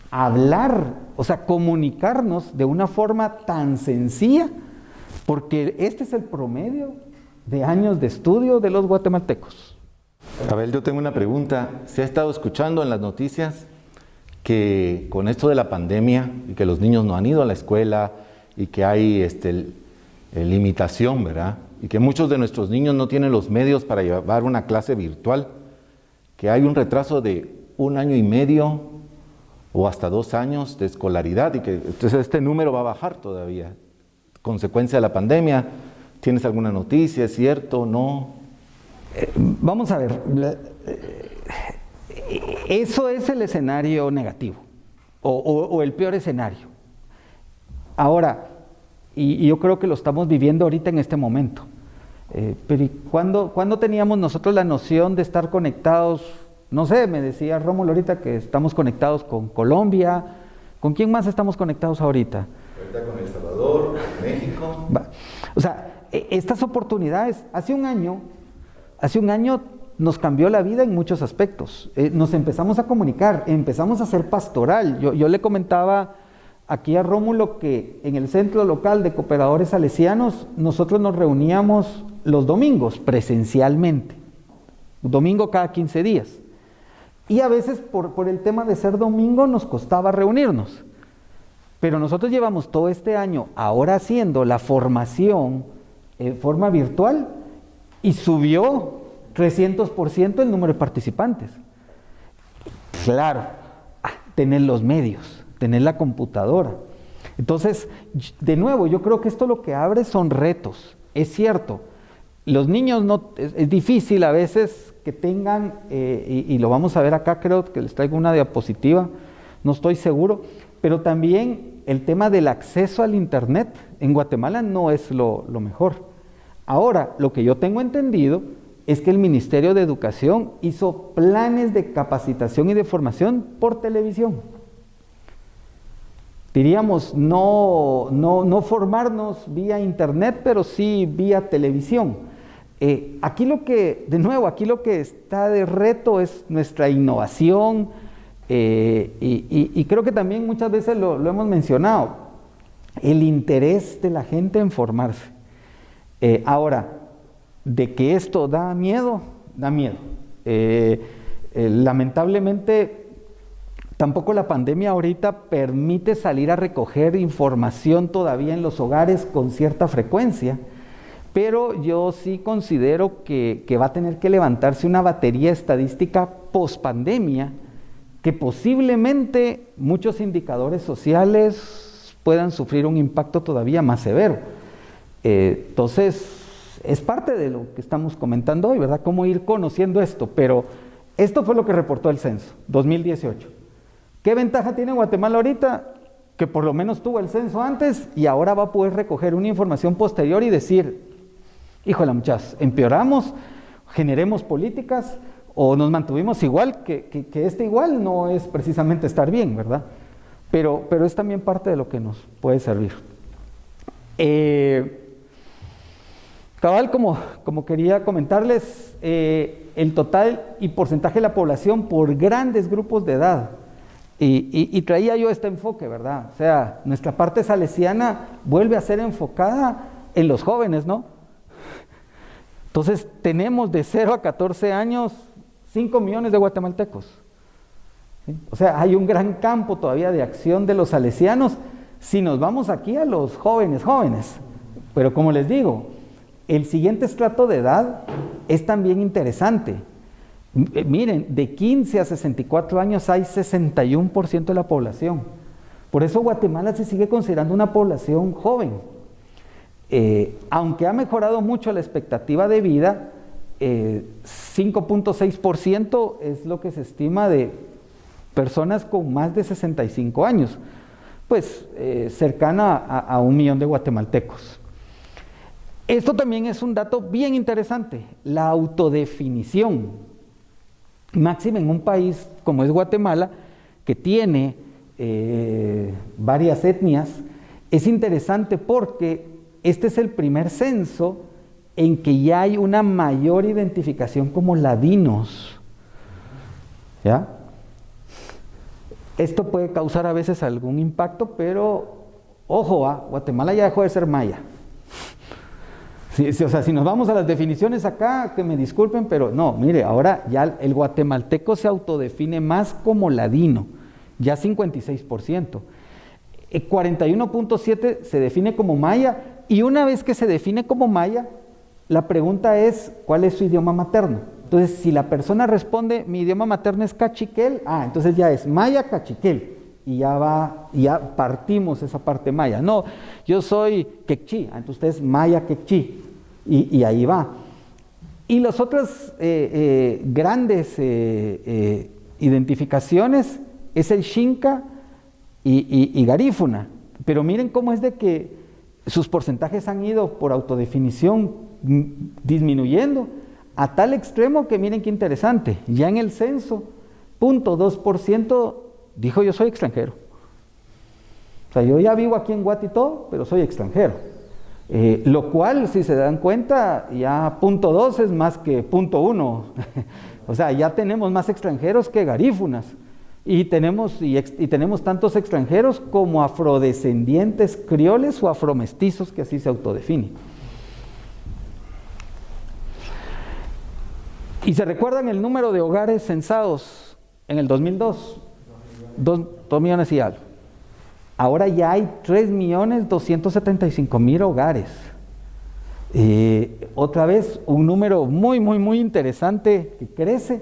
hablar, o sea, comunicarnos de una forma tan sencilla, porque este es el promedio de años de estudio de los guatemaltecos. Abel, yo tengo una pregunta. Se ha estado escuchando en las noticias que con esto de la pandemia y que los niños no han ido a la escuela y que hay limitación, ¿verdad? Y que muchos de nuestros niños no tienen los medios para llevar una clase virtual, que hay un retraso de 1 año y medio o hasta 2 años de escolaridad y que entonces este número va a bajar todavía. Consecuencia de la pandemia. ¿Tienes alguna noticia? ¿Es cierto? ¿No? Vamos a ver. Eso es el escenario negativo o el peor escenario. Ahora, y yo creo que lo estamos viviendo ahorita en este momento. Pero ¿cuándo teníamos nosotros la noción de estar conectados? No sé, me decía Rómulo ahorita que estamos conectados con Colombia. ¿Con quién más estamos conectados ahorita? Ahorita con El Salvador, con México. O sea, estas oportunidades, hace un año nos cambió la vida en muchos aspectos. Nos empezamos a comunicar, empezamos a hacer pastoral. Yo le comentaba aquí a Rómulo que en el centro local de cooperadores salesianos nosotros nos reuníamos los domingos presencialmente, un domingo cada 15 días. Y a veces por el tema de ser domingo nos costaba reunirnos. Pero nosotros llevamos todo este año ahora haciendo la formación en forma virtual y subió 300% el número de participantes. Claro, tener los medios, tener la computadora. Entonces, de nuevo, yo creo que esto lo que abre son retos. Es cierto, los niños es difícil a veces que tengan, y lo vamos a ver acá, creo que les traigo una diapositiva, no estoy seguro, pero también el tema del acceso al internet en Guatemala no es lo mejor. Ahora, lo que yo tengo entendido es que el Ministerio de Educación hizo planes de capacitación y de formación por televisión. Diríamos, no formarnos vía internet, pero sí vía televisión. Aquí lo que está de reto es nuestra innovación, y creo que también muchas veces lo hemos mencionado, el interés de la gente en formarse. Ahora, de que esto da miedo, da miedo. Lamentablemente, tampoco la pandemia ahorita permite salir a recoger información todavía en los hogares con cierta frecuencia, pero yo sí considero que va a tener que levantarse una batería estadística post-pandemia, que posiblemente muchos indicadores sociales puedan sufrir un impacto todavía más severo. Entonces, es parte de lo que estamos comentando hoy, ¿verdad? Cómo ir conociendo esto, pero esto fue lo que reportó el censo 2018. ¿Qué ventaja tiene Guatemala ahorita? Que por lo menos tuvo el censo antes y ahora va a poder recoger una información posterior y decir, híjole muchachos, empeoramos, generemos políticas o nos mantuvimos igual, que este igual no es precisamente estar bien, ¿verdad? Pero es también parte de lo que nos puede servir. Cabal, como quería comentarles, el total y porcentaje de la población por grandes grupos de edad. Y traía yo este enfoque, ¿verdad? O sea, nuestra parte salesiana vuelve a ser enfocada en los jóvenes, ¿no? Entonces, tenemos de 0 a 14 años 5 millones de guatemaltecos. ¿Sí? O sea, hay un gran campo todavía de acción de los salesianos si nos vamos aquí a los jóvenes. Pero como les digo, el siguiente estrato de edad es también interesante. Miren, de 15 a 64 años hay 61% de la población. Por eso Guatemala se sigue considerando una población joven. Aunque ha mejorado mucho la expectativa de vida, 5.6% es lo que se estima de personas con más de 65 años, pues cercana a 1 millón de guatemaltecos. Esto también es un dato bien interesante, la autodefinición. Máxime en un país como es Guatemala, que tiene varias etnias, es interesante porque este es el primer censo en que ya hay una mayor identificación como ladinos. ¿Ya? Esto puede causar a veces algún impacto, pero ojo, Guatemala ya dejó de ser maya. O sea, si nos vamos a las definiciones acá, que me disculpen, pero no, mire, ahora ya el guatemalteco se autodefine más como ladino. ya 56%. 41.7 se define como maya, y una vez que se define como maya, la pregunta es, ¿cuál es su idioma materno? Entonces, si la persona responde, mi idioma materno es cachiquel, entonces ya es maya cachiquel, y ya partimos esa parte maya. No, yo soy quechí, entonces usted es maya quechí, y ahí va. Y las otras grandes identificaciones es el xinca y garífuna. Pero miren cómo es de que sus porcentajes han ido por autodefinición disminuyendo a tal extremo que miren qué interesante. Ya en el censo, 0.2% dijo yo soy extranjero. O sea, yo ya vivo aquí en Guate y todo, pero soy extranjero. Lo cual, si se dan cuenta, ya 0.2 es más que 0.1. O sea, ya tenemos más extranjeros que garífunas. Y tenemos tantos extranjeros como afrodescendientes crioles o afromestizos, que así se autodefinen. ¿Y se recuerdan el número de hogares censados en el 2002? 2 millones y algo. Ahora ya hay 3.275.000 hogares. Otra vez, un número muy, muy, muy interesante que crece.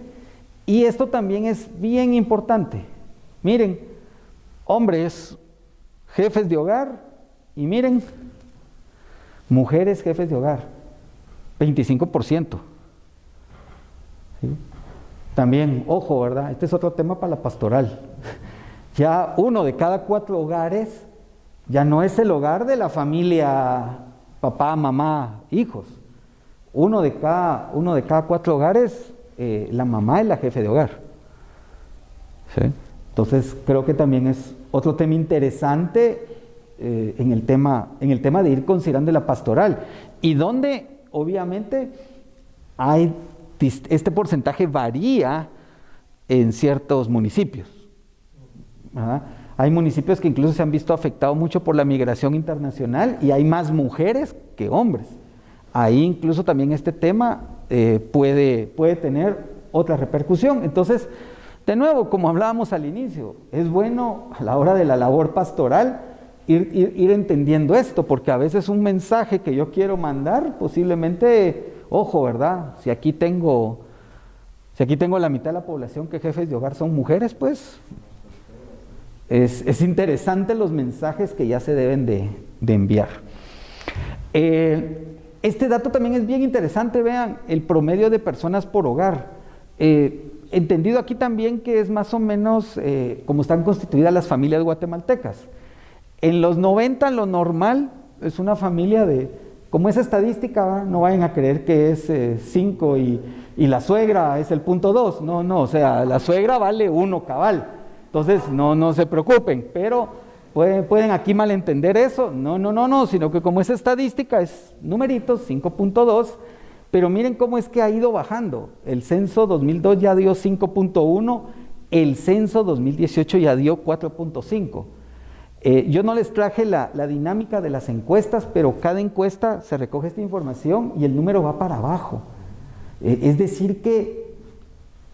Y esto también es bien importante. Miren, hombres jefes de hogar, y miren, mujeres jefes de hogar, 25%. ¿Sí? También, ojo, ¿verdad? Este es otro tema para la pastoral. Ya 1 de cada 4 hogares ya no es el hogar de la familia papá, mamá, hijos. 1 de cada 4 hogares, la mamá es la jefe de hogar. ¿Sí? Entonces creo que también es otro tema interesante en el tema de ir considerando la pastoral, y donde obviamente este porcentaje varía en ciertos municipios. ¿Verdad? Hay municipios que incluso se han visto afectados mucho por la migración internacional, y hay más mujeres que hombres. Ahí incluso también este tema puede tener otra repercusión. Entonces, de nuevo, como hablábamos al inicio, es bueno a la hora de la labor pastoral ir entendiendo esto, porque a veces un mensaje que yo quiero mandar, posiblemente, ojo, ¿verdad? Si aquí tengo la mitad de la población que jefes de hogar son mujeres, pues es interesante los mensajes que ya se deben de enviar. Este dato también es bien interesante, vean, el promedio de personas por hogar. Entendido aquí también que es más o menos como están constituidas las familias guatemaltecas. En los 90 lo normal es una familia como esa estadística, ¿va? No vayan a creer que es 5 y la suegra es el 0.2, no, o sea, la suegra vale 1 cabal. Entonces, no se preocupen, pero pueden aquí malentender eso. No, sino que como esa estadística es numeritos, 5.2, pero miren cómo es que ha ido bajando. El censo 2002 ya dio 5.1, el censo 2018 ya dio 4.5. Yo no les traje la dinámica de las encuestas, pero cada encuesta se recoge esta información y el número va para abajo. Es decir que,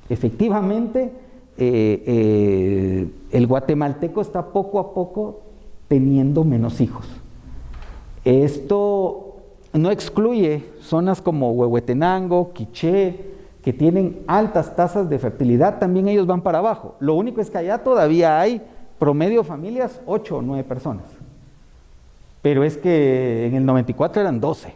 efectivamente, el guatemalteco está poco a poco teniendo menos hijos. Esto no excluye zonas como Huehuetenango, Quiché, que tienen altas tasas de fertilidad, también ellos van para abajo. Lo único es que allá todavía hay promedio familias 8 o 9 personas, pero es que en el 94 eran 12.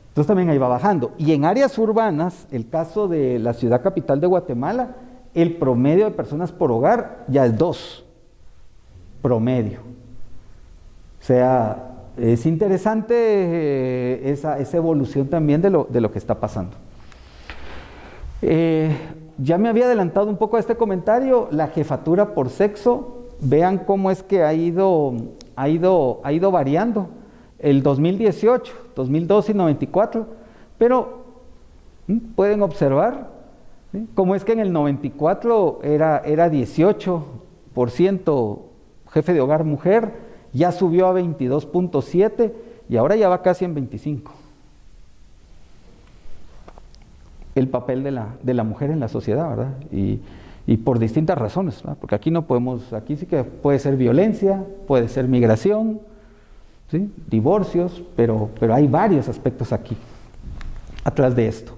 Entonces también ahí va bajando. Y en áreas urbanas, el caso de la ciudad capital de Guatemala, el promedio de personas por hogar ya es 2 promedio. O sea, es interesante esa evolución también de lo que está pasando. Ya me había adelantado un poco a este comentario, la jefatura por sexo. Vean cómo es que ha ido variando. El 2018, 2012 y 94, pero pueden observar, ¿sí?, cómo es que en el 94 era 18% jefe de hogar mujer, ya subió a 22.7 y ahora ya va casi en 25. El papel de la mujer en la sociedad, ¿verdad? Y y por distintas razones, ¿verdad? Porque aquí no podemos, aquí sí que puede ser violencia, puede ser migración, ¿sí? Divorcios, pero hay varios aspectos aquí, atrás de esto.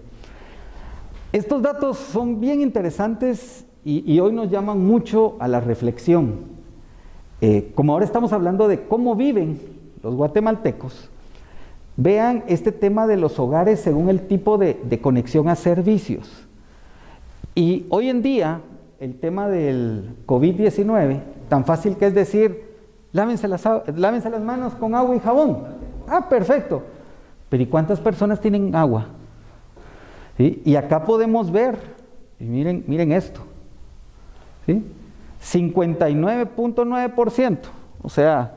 Estos datos son bien interesantes y hoy nos llaman mucho a la reflexión. Como ahora estamos hablando de cómo viven los guatemaltecos, vean este tema de los hogares según el tipo de conexión a servicios. Y hoy en día, el tema del COVID-19, tan fácil que es decir, lávense las manos con agua y jabón. Ah, perfecto. Pero ¿y cuántas personas tienen agua? ¿Sí? Y acá podemos ver, y miren esto, ¿sí? 59.9%, o sea,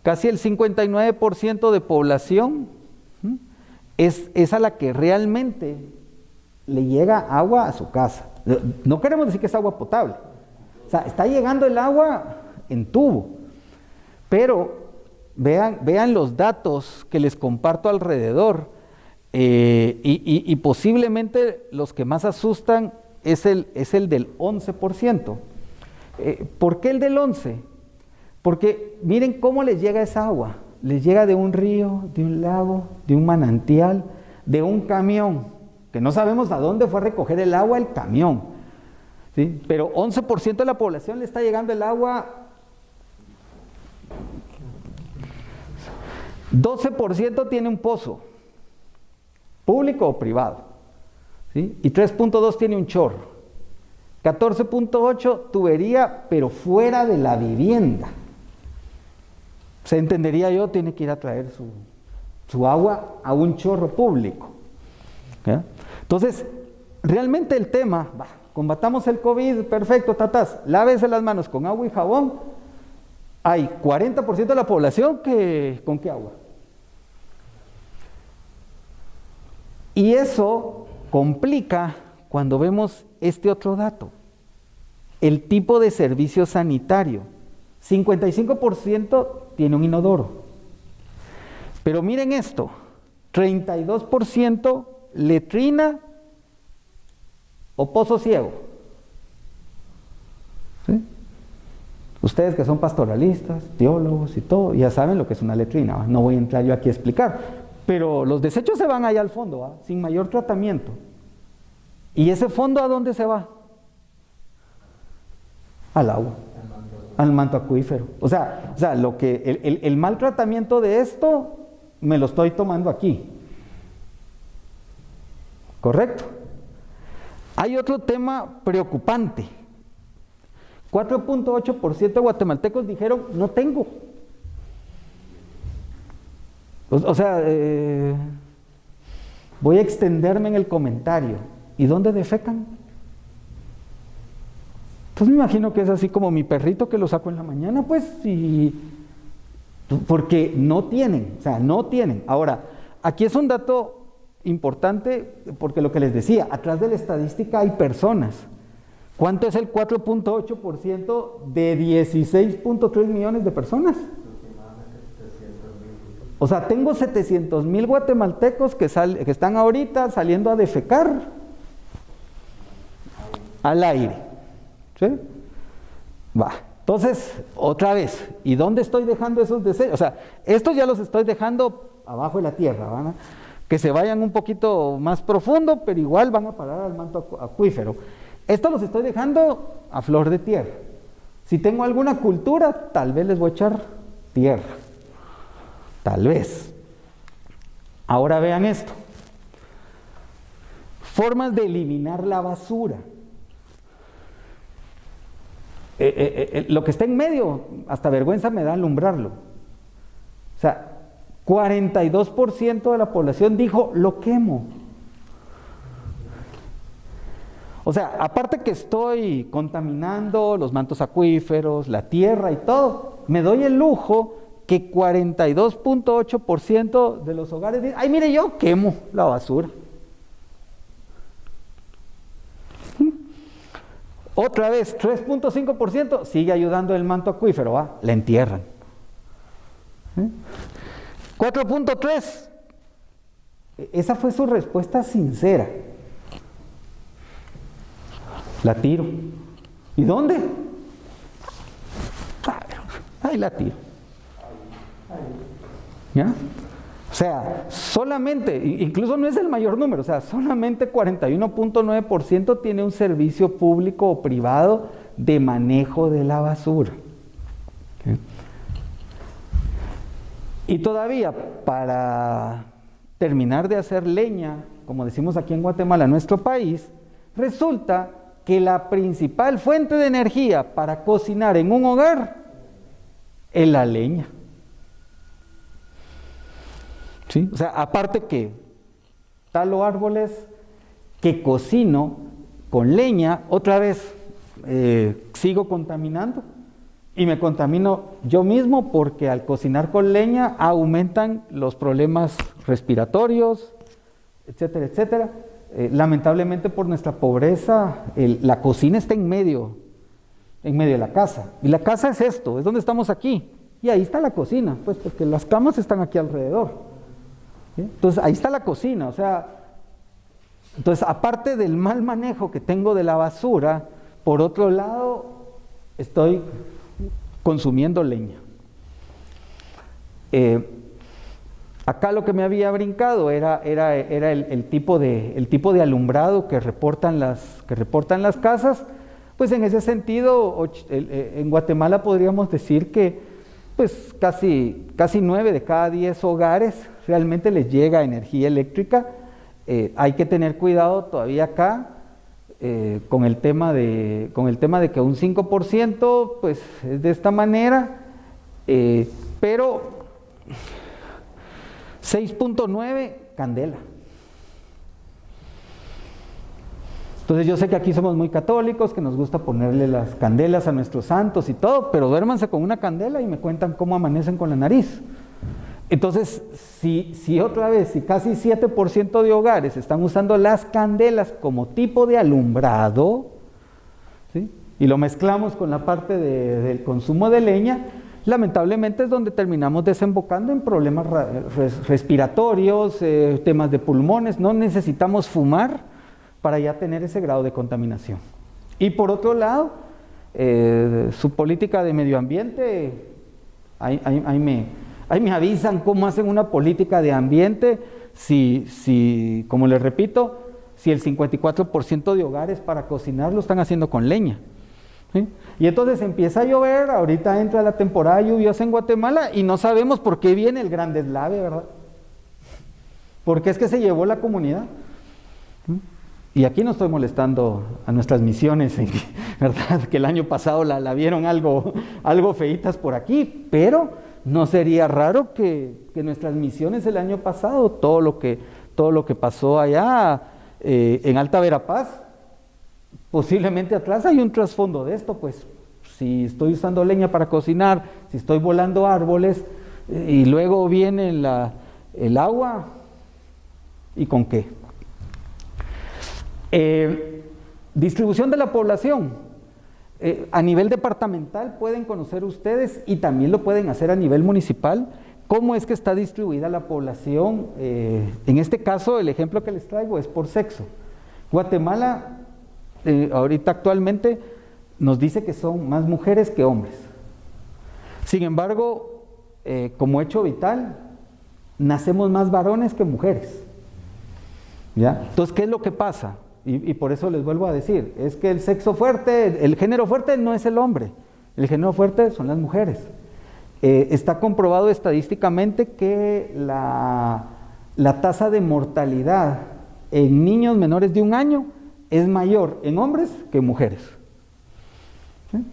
casi el 59% de población es a la que realmente le llega agua a su casa. No queremos decir que es agua potable, o sea, está llegando el agua en tubo, pero vean los datos que les comparto alrededor, y posiblemente los que más asustan es el del 11%. ¿Por qué el del 11%? Porque miren cómo les llega esa agua. Les llega de un río, de un lago, de un manantial, de un camión, que no sabemos a dónde fue a recoger el agua el camión, ¿sí? Pero 11% de la población le está llegando el agua. 12% tiene un pozo, público o privado, ¿sí? Y 3.2 tiene un chorro. 14.8 tubería, pero fuera de la vivienda. Se entendería yo, tiene que ir a traer su agua a un chorro público. ¿Ya? Entonces, realmente el tema, combatamos el COVID, perfecto, tatás, lávese las manos con agua y jabón. Hay 40% de la población que, ¿con qué agua? Y eso complica cuando vemos este otro dato, el tipo de servicio sanitario. 55% tiene un inodoro. Pero miren esto, 32% letrina o pozo ciego. ¿Sí? Ustedes que son pastoralistas, teólogos y todo, ya saben lo que es una letrina, ¿va? No voy a entrar yo aquí a explicar, pero los desechos se van allá al fondo, ¿va? Sin mayor tratamiento. ¿Y ese fondo a dónde se va? Al agua, al manto acuífero. O sea lo que el mal tratamiento de esto me lo estoy tomando aquí. ¿Correcto? Hay otro tema preocupante. 4.8% de guatemaltecos dijeron, no tengo. Voy a extenderme en el comentario. ¿Y dónde defecan? Entonces me imagino que es así como mi perrito que lo saco en la mañana, pues, porque no tienen, no tienen. Ahora, aquí es un dato importante, porque lo que les decía, atrás de la estadística hay personas. ¿Cuánto es el 4.8% de 16.3 millones de personas? O sea, tengo 700,000 guatemaltecos que están ahorita saliendo a defecar al aire. ¿Sí? Va. Entonces, otra vez, ¿y dónde estoy dejando esos desechos? O sea, estos ya los estoy dejando abajo de la tierra, ¿van? Que se vayan un poquito más profundo, pero igual van a parar al manto acuífero. Estos los estoy dejando a flor de tierra. Si tengo alguna cultura, tal vez les voy a echar tierra. Tal vez. Ahora vean esto. Formas de eliminar la basura. Lo que está en medio, hasta vergüenza me da alumbrarlo. O sea, 42% de la población dijo, lo quemo. O sea, aparte que estoy contaminando los mantos acuíferos, la tierra y todo, me doy el lujo que 42.8% de los hogares dicen, ay, mire, yo quemo la basura. Otra vez, 3.5% sigue ayudando el manto acuífero, ¿va? La entierran. 4.3%, esa fue su respuesta sincera. La tiro. ¿Y dónde? Ahí la tiro. ¿Ya? O sea, solamente, incluso no es el mayor número, o sea, solamente 41.9% tiene un servicio público o privado de manejo de la basura. ¿Okay? Y todavía, para terminar de hacer leña, como decimos aquí en Guatemala, nuestro país, resulta que la principal fuente de energía para cocinar en un hogar es la leña. ¿Sí? O sea, aparte que talo árboles, que cocino con leña, otra vez sigo contaminando. Y me contamino yo mismo porque al cocinar con leña aumentan los problemas respiratorios, etcétera, etcétera. Lamentablemente por nuestra pobreza, la cocina está en medio de la casa. Y la casa es esto, es donde estamos aquí. Y ahí está la cocina, pues porque las camas están aquí alrededor. ¿Sí? Entonces ahí está la cocina, o sea, entonces aparte del mal manejo que tengo de la basura, por otro lado estoy consumiendo leña. Acá lo que me había brincado era el tipo de alumbrado que reportan las casas. Pues en ese sentido, en Guatemala podríamos decir que pues casi 9 de cada 10 hogares realmente les llega energía eléctrica. Hay que tener cuidado todavía acá con el tema de que un 5% pues es de esta manera, pero 6.9 candela. Entonces yo sé que aquí somos muy católicos, que nos gusta ponerle las candelas a nuestros santos y todo, pero duérmanse con una candela y me cuentan cómo amanecen con la nariz. Entonces, si otra vez, si casi 7% de hogares están usando las candelas como tipo de alumbrado, ¿sí? Y lo mezclamos con la parte del consumo de leña, lamentablemente es donde terminamos desembocando en problemas respiratorios, temas de pulmones. No necesitamos fumar para ya tener ese grado de contaminación. Y por otro lado, su política de medio ambiente, ahí me avisan cómo hacen una política de ambiente, si como les repito, si el 54% de hogares para cocinar lo están haciendo con leña. ¿Sí? Y entonces empieza a llover, ahorita entra la temporada lluviosa en Guatemala y no sabemos por qué viene el gran deslave, ¿verdad? Porque es que se llevó la comunidad. ¿Sí? Y aquí no estoy molestando a nuestras misiones, ¿verdad? Que el año pasado la vieron algo feitas por aquí, pero no sería raro que nuestras misiones el año pasado, todo lo que pasó allá en Alta Verapaz, posiblemente atrás hay un trasfondo de esto, pues si estoy usando leña para cocinar, si estoy volando árboles y luego viene el agua, ¿y con qué? Distribución de la población. A nivel departamental pueden conocer ustedes y también lo pueden hacer a nivel municipal cómo es que está distribuida la población. En este caso el ejemplo que les traigo es por sexo. Guatemala ahorita actualmente nos dice que son más mujeres que hombres. Sin embargo, como hecho vital, nacemos más varones que mujeres. ¿Ya? Entonces, ¿qué es lo que pasa? Y por eso les vuelvo a decir, es que el sexo fuerte, el género fuerte no es el hombre, el género fuerte son las mujeres. Está comprobado estadísticamente que la tasa de mortalidad en niños menores de 1 año es mayor en hombres que en mujeres. ¿Sí?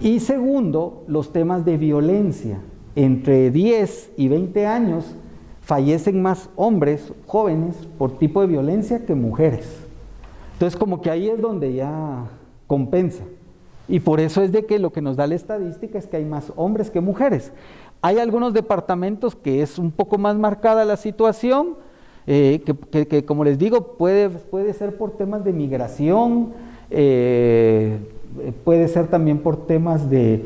Y segundo, los temas de violencia. Entre 10 y 20 años fallecen más hombres jóvenes por tipo de violencia que mujeres. Entonces como que ahí es donde ya compensa. Y por eso es de que lo que nos da la estadística es que hay más hombres que mujeres. Hay algunos departamentos que es un poco más marcada la situación, que como les digo, puede ser por temas de migración, puede ser también por temas de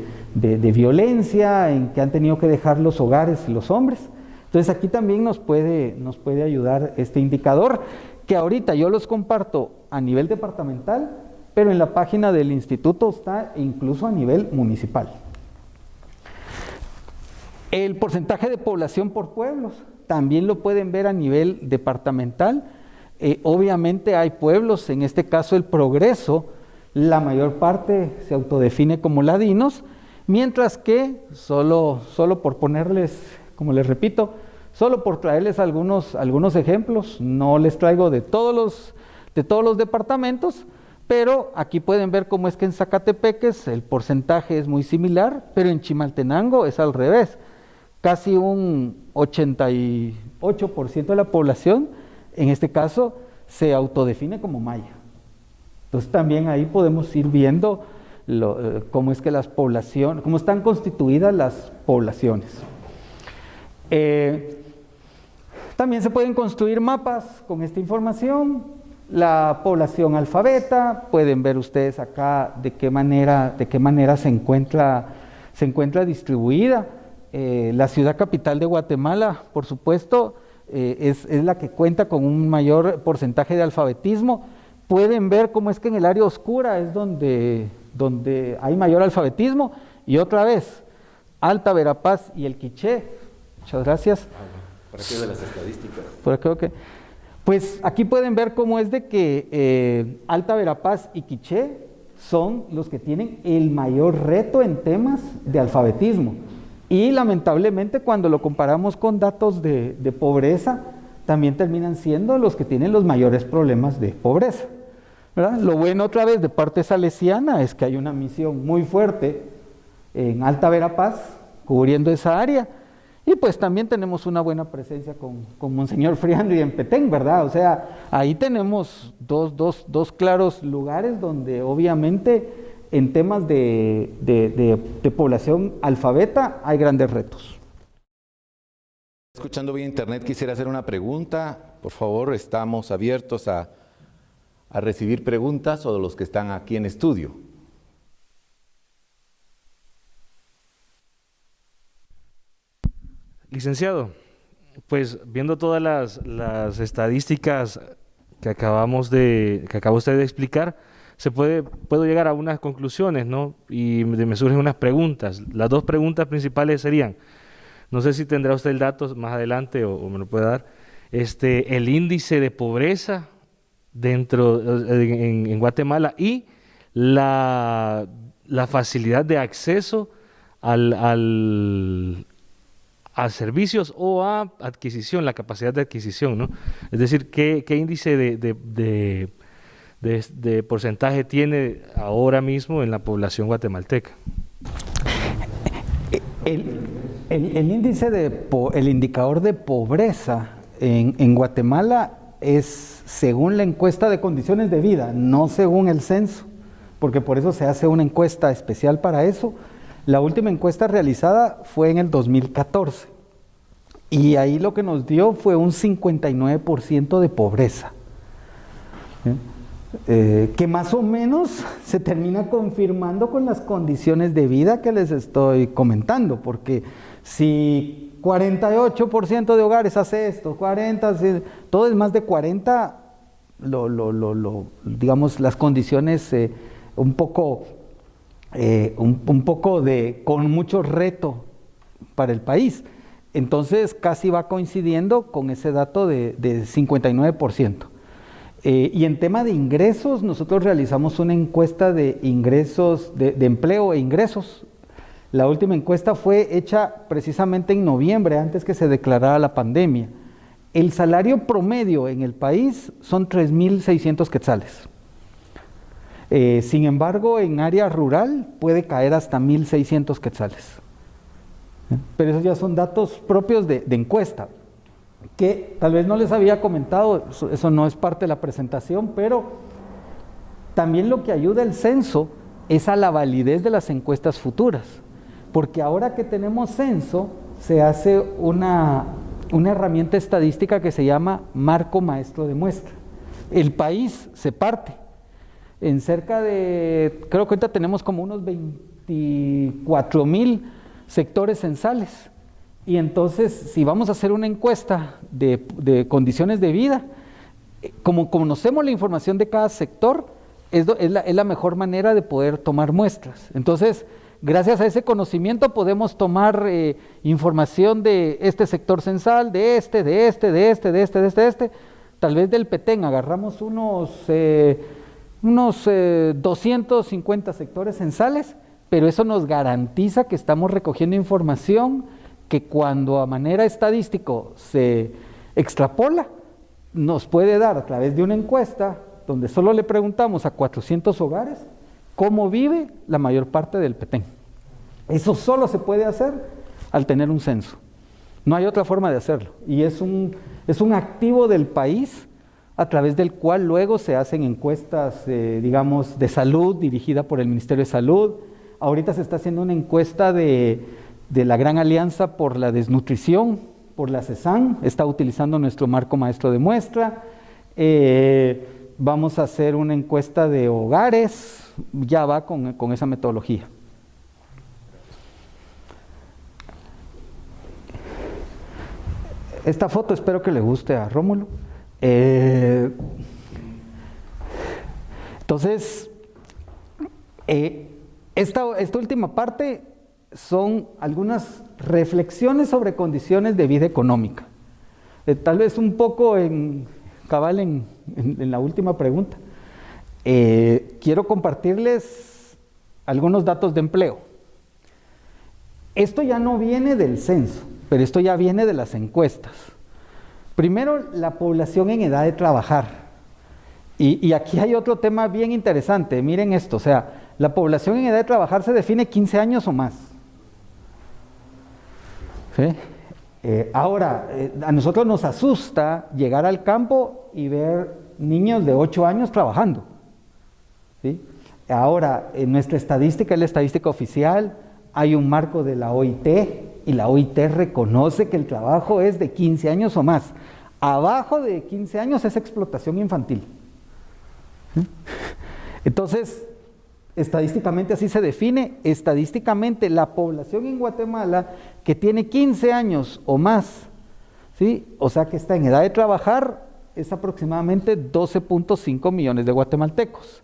violencia, en que han tenido que dejar los hogares los hombres. Entonces aquí también nos puede ayudar este indicador, que ahorita yo los comparto a nivel departamental, pero en la página del instituto está incluso a nivel municipal. El porcentaje de población por pueblos también lo pueden ver a nivel departamental. Obviamente hay pueblos, en este caso el Progreso, la mayor parte se autodefine como ladinos, mientras que solo por ponerles, como les repito, solo por traerles algunos ejemplos, no les traigo de todos los departamentos, pero aquí pueden ver cómo es que en Zacatepeques el porcentaje es muy similar, pero en Chimaltenango es al revés. Casi un 88% de la población, en este caso, se autodefine como maya. Entonces también ahí podemos ir viendo cómo es que las poblaciones, cómo están constituidas las poblaciones. También se pueden construir mapas con esta información. La población alfabeta, pueden ver ustedes acá de qué manera se encuentra distribuida. La ciudad capital de Guatemala, por supuesto, es la que cuenta con un mayor porcentaje de alfabetismo. Pueden ver cómo es que en el área oscura es donde hay mayor alfabetismo. Y otra vez, Alta Verapaz y el Quiché. Muchas gracias. Por aquí de las estadísticas. Por aquí, okay. Pues aquí pueden ver cómo es de que Alta Verapaz y Quiché son los que tienen el mayor reto en temas de alfabetismo. Y lamentablemente cuando lo comparamos con datos de pobreza, también terminan siendo los que tienen los mayores problemas de pobreza, ¿verdad? Lo bueno otra vez de parte salesiana es que hay una misión muy fuerte en Alta Verapaz, cubriendo esa área, y pues también tenemos una buena presencia con Monseñor Friandri en Petén, ¿verdad? O sea, ahí tenemos dos claros lugares donde obviamente en temas de población alfabeta hay grandes retos. Escuchando vía internet, quisiera hacer una pregunta. Por favor, estamos abiertos a recibir preguntas o de los que están aquí en estudio. Licenciado, pues viendo todas las estadísticas que acaba usted de explicar, puedo llegar a unas conclusiones, ¿no? Y me surgen unas preguntas. Las dos preguntas principales serían, no sé si tendrá usted el dato más adelante o me lo puede dar, el índice de pobreza en Guatemala y la facilidad de acceso a servicios o a adquisición, la capacidad de adquisición, ¿no? Es decir, ¿qué índice de porcentaje tiene ahora mismo en la población guatemalteca? El indicador de pobreza en Guatemala es según la encuesta de condiciones de vida, no según el censo, porque por eso se hace una encuesta especial para eso. La última encuesta realizada fue en el 2014 y ahí lo que nos dio fue un 59% de pobreza. Que más o menos se termina confirmando con las condiciones de vida que les estoy comentando, porque si 48% de hogares hace esto, 40%, todo es más de 40%, digamos, las condiciones con mucho reto para el país. Entonces casi va coincidiendo con ese dato de 59%. Y en tema de ingresos, nosotros realizamos una encuesta de ingresos, de empleo e ingresos. La última encuesta fue hecha precisamente en noviembre, antes que se declarara la pandemia. El salario promedio en el país son 3,600 quetzales. Sin embargo, en área rural puede caer hasta 1,600 quetzales. Pero esos ya son datos propios de encuesta, que tal vez no les había comentado, eso no es parte de la presentación, pero también lo que ayuda el censo es a la validez de las encuestas futuras, porque ahora que tenemos censo, se hace una herramienta estadística que se llama marco maestro de muestra. El país se parte en cerca de, creo que ahorita tenemos como unos 24,000 sectores censales. Y entonces, si vamos a hacer una encuesta de condiciones de vida, como conocemos la información de cada sector, es la mejor manera de poder tomar muestras. Entonces, gracias a ese conocimiento podemos tomar información de este sector censal, de este, tal vez del Petén, agarramos unos 250 sectores censales, pero eso nos garantiza que estamos recogiendo información que cuando a manera estadística se extrapola, nos puede dar a través de una encuesta donde solo le preguntamos a 400 hogares cómo vive la mayor parte del Petén. Eso solo se puede hacer al tener un censo. No hay otra forma de hacerlo. Y es un activo del país a través del cual luego se hacen encuestas, digamos, de salud dirigida por el Ministerio de Salud. Ahorita se está haciendo una encuesta de la Gran Alianza por la Desnutrición, por la CESAN, está utilizando nuestro marco maestro de muestra. Vamos a hacer una encuesta de hogares, ya va con esa metodología. Esta foto espero que le guste a Rómulo. Entonces, esta última parte son algunas reflexiones sobre condiciones de vida económica. Tal vez un poco cabal en la última pregunta. Quiero compartirles algunos datos de empleo. Esto ya no viene del censo, pero esto ya viene de las encuestas. Primero, la población en edad de trabajar. Y aquí hay otro tema bien interesante. Miren esto, o sea, la población en edad de trabajar se define 15 años o más. ¿Sí? Ahora, a nosotros nos asusta llegar al campo y ver niños de 8 años trabajando. ¿Sí? Ahora, en nuestra estadística, es la estadística oficial, hay un marco de la OIT y la OIT reconoce que el trabajo es de 15 años o más. Abajo de 15 años es explotación infantil. ¿Sí? Entonces, estadísticamente así se define. Estadísticamente la población en Guatemala que tiene 15 años o más, ¿sí? O sea que está en edad de trabajar, es aproximadamente 12.5 millones de guatemaltecos.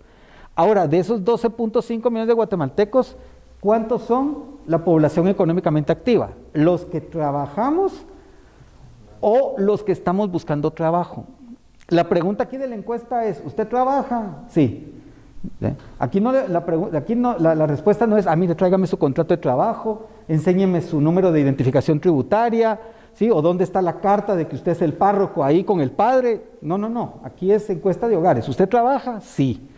Ahora, de esos 12.5 millones de guatemaltecos, ¿cuántos son la población económicamente activa? Los que trabajamos o los que estamos buscando trabajo. La pregunta aquí de la encuesta es, ¿usted trabaja? Sí. Aquí la respuesta no es, mire, tráigame su contrato de trabajo, enséñeme su número de identificación tributaria, ¿sí? O dónde está la carta de que usted es el párroco ahí con el padre. No, aquí es encuesta de hogares. ¿Usted trabaja? Sí.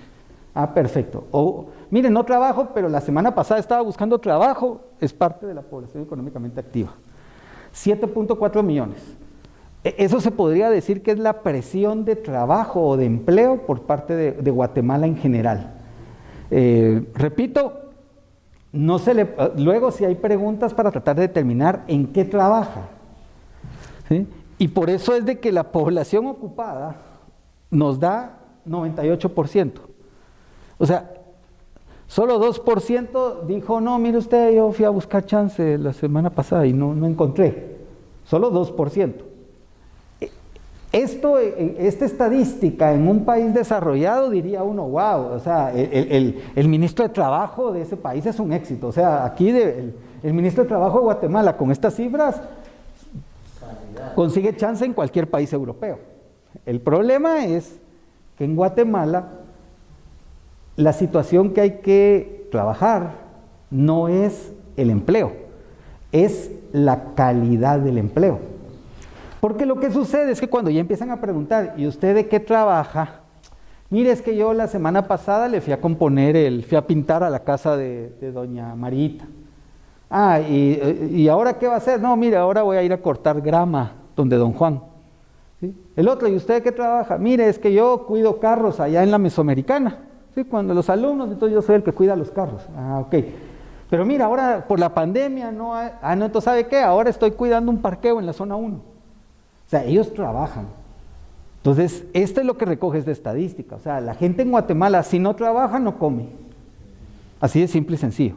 Perfecto. O, mire, no trabajo, pero la semana pasada estaba buscando trabajo, es parte de la población económicamente activa. 7.4 millones. Eso se podría decir que es la presión de trabajo o de empleo por parte de Guatemala en general. Repito, luego si hay preguntas para tratar de determinar en qué trabaja. ¿Sí? Y por eso es de que la población ocupada nos da 98%. O sea, solo 2% dijo, no, mire usted, yo fui a buscar chance la semana pasada y no encontré. Solo 2%. Esta estadística en un país desarrollado diría uno, wow, o sea, el ministro de Trabajo de ese país es un éxito. O sea, aquí el ministro de Trabajo de Guatemala con estas cifras consigue chance en cualquier país europeo. El problema es que en Guatemala la situación que hay que trabajar no es el empleo, es la calidad del empleo. Porque lo que sucede es que cuando ya empiezan a preguntar, ¿y usted de qué trabaja? Mire, es que yo la semana pasada le fui a fui a pintar a la casa de doña Marita. ¿Y ahora qué va a hacer? No, mire, ahora voy a ir a cortar grama donde don Juan. ¿Sí? El otro, ¿y usted de qué trabaja? Mire, es que yo cuido carros allá en la Mesoamericana. ¿Sí? Cuando los alumnos, entonces yo soy el que cuida los carros. Ok. Pero mira, ahora por la pandemia no hay... no, entonces ¿sabe qué? Ahora estoy cuidando un parqueo en la zona 1. O sea, ellos trabajan. Entonces, esto es lo que recoge esta estadística. O sea, la gente en Guatemala, si no trabaja, no come. Así de simple y sencillo.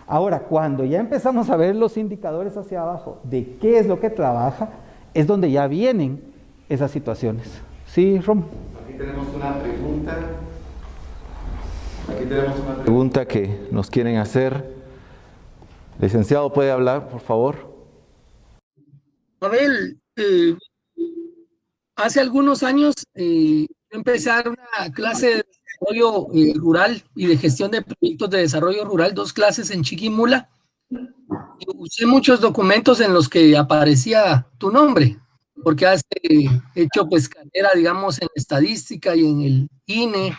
Ahora, cuando ya empezamos a ver los indicadores hacia abajo de qué es lo que trabaja, es donde ya vienen esas situaciones. ¿Sí, Rom? Aquí tenemos una pregunta. aquí tenemos una pregunta que nos quieren hacer. Licenciado, ¿puede hablar, por favor? Abel, hace algunos años empecé a dar una clase de desarrollo rural y de gestión de proyectos de desarrollo rural, 2 clases en Chiquimula. Y usé muchos documentos en los que aparecía tu nombre, porque has hecho pues carrera, digamos, en estadística y en el INE,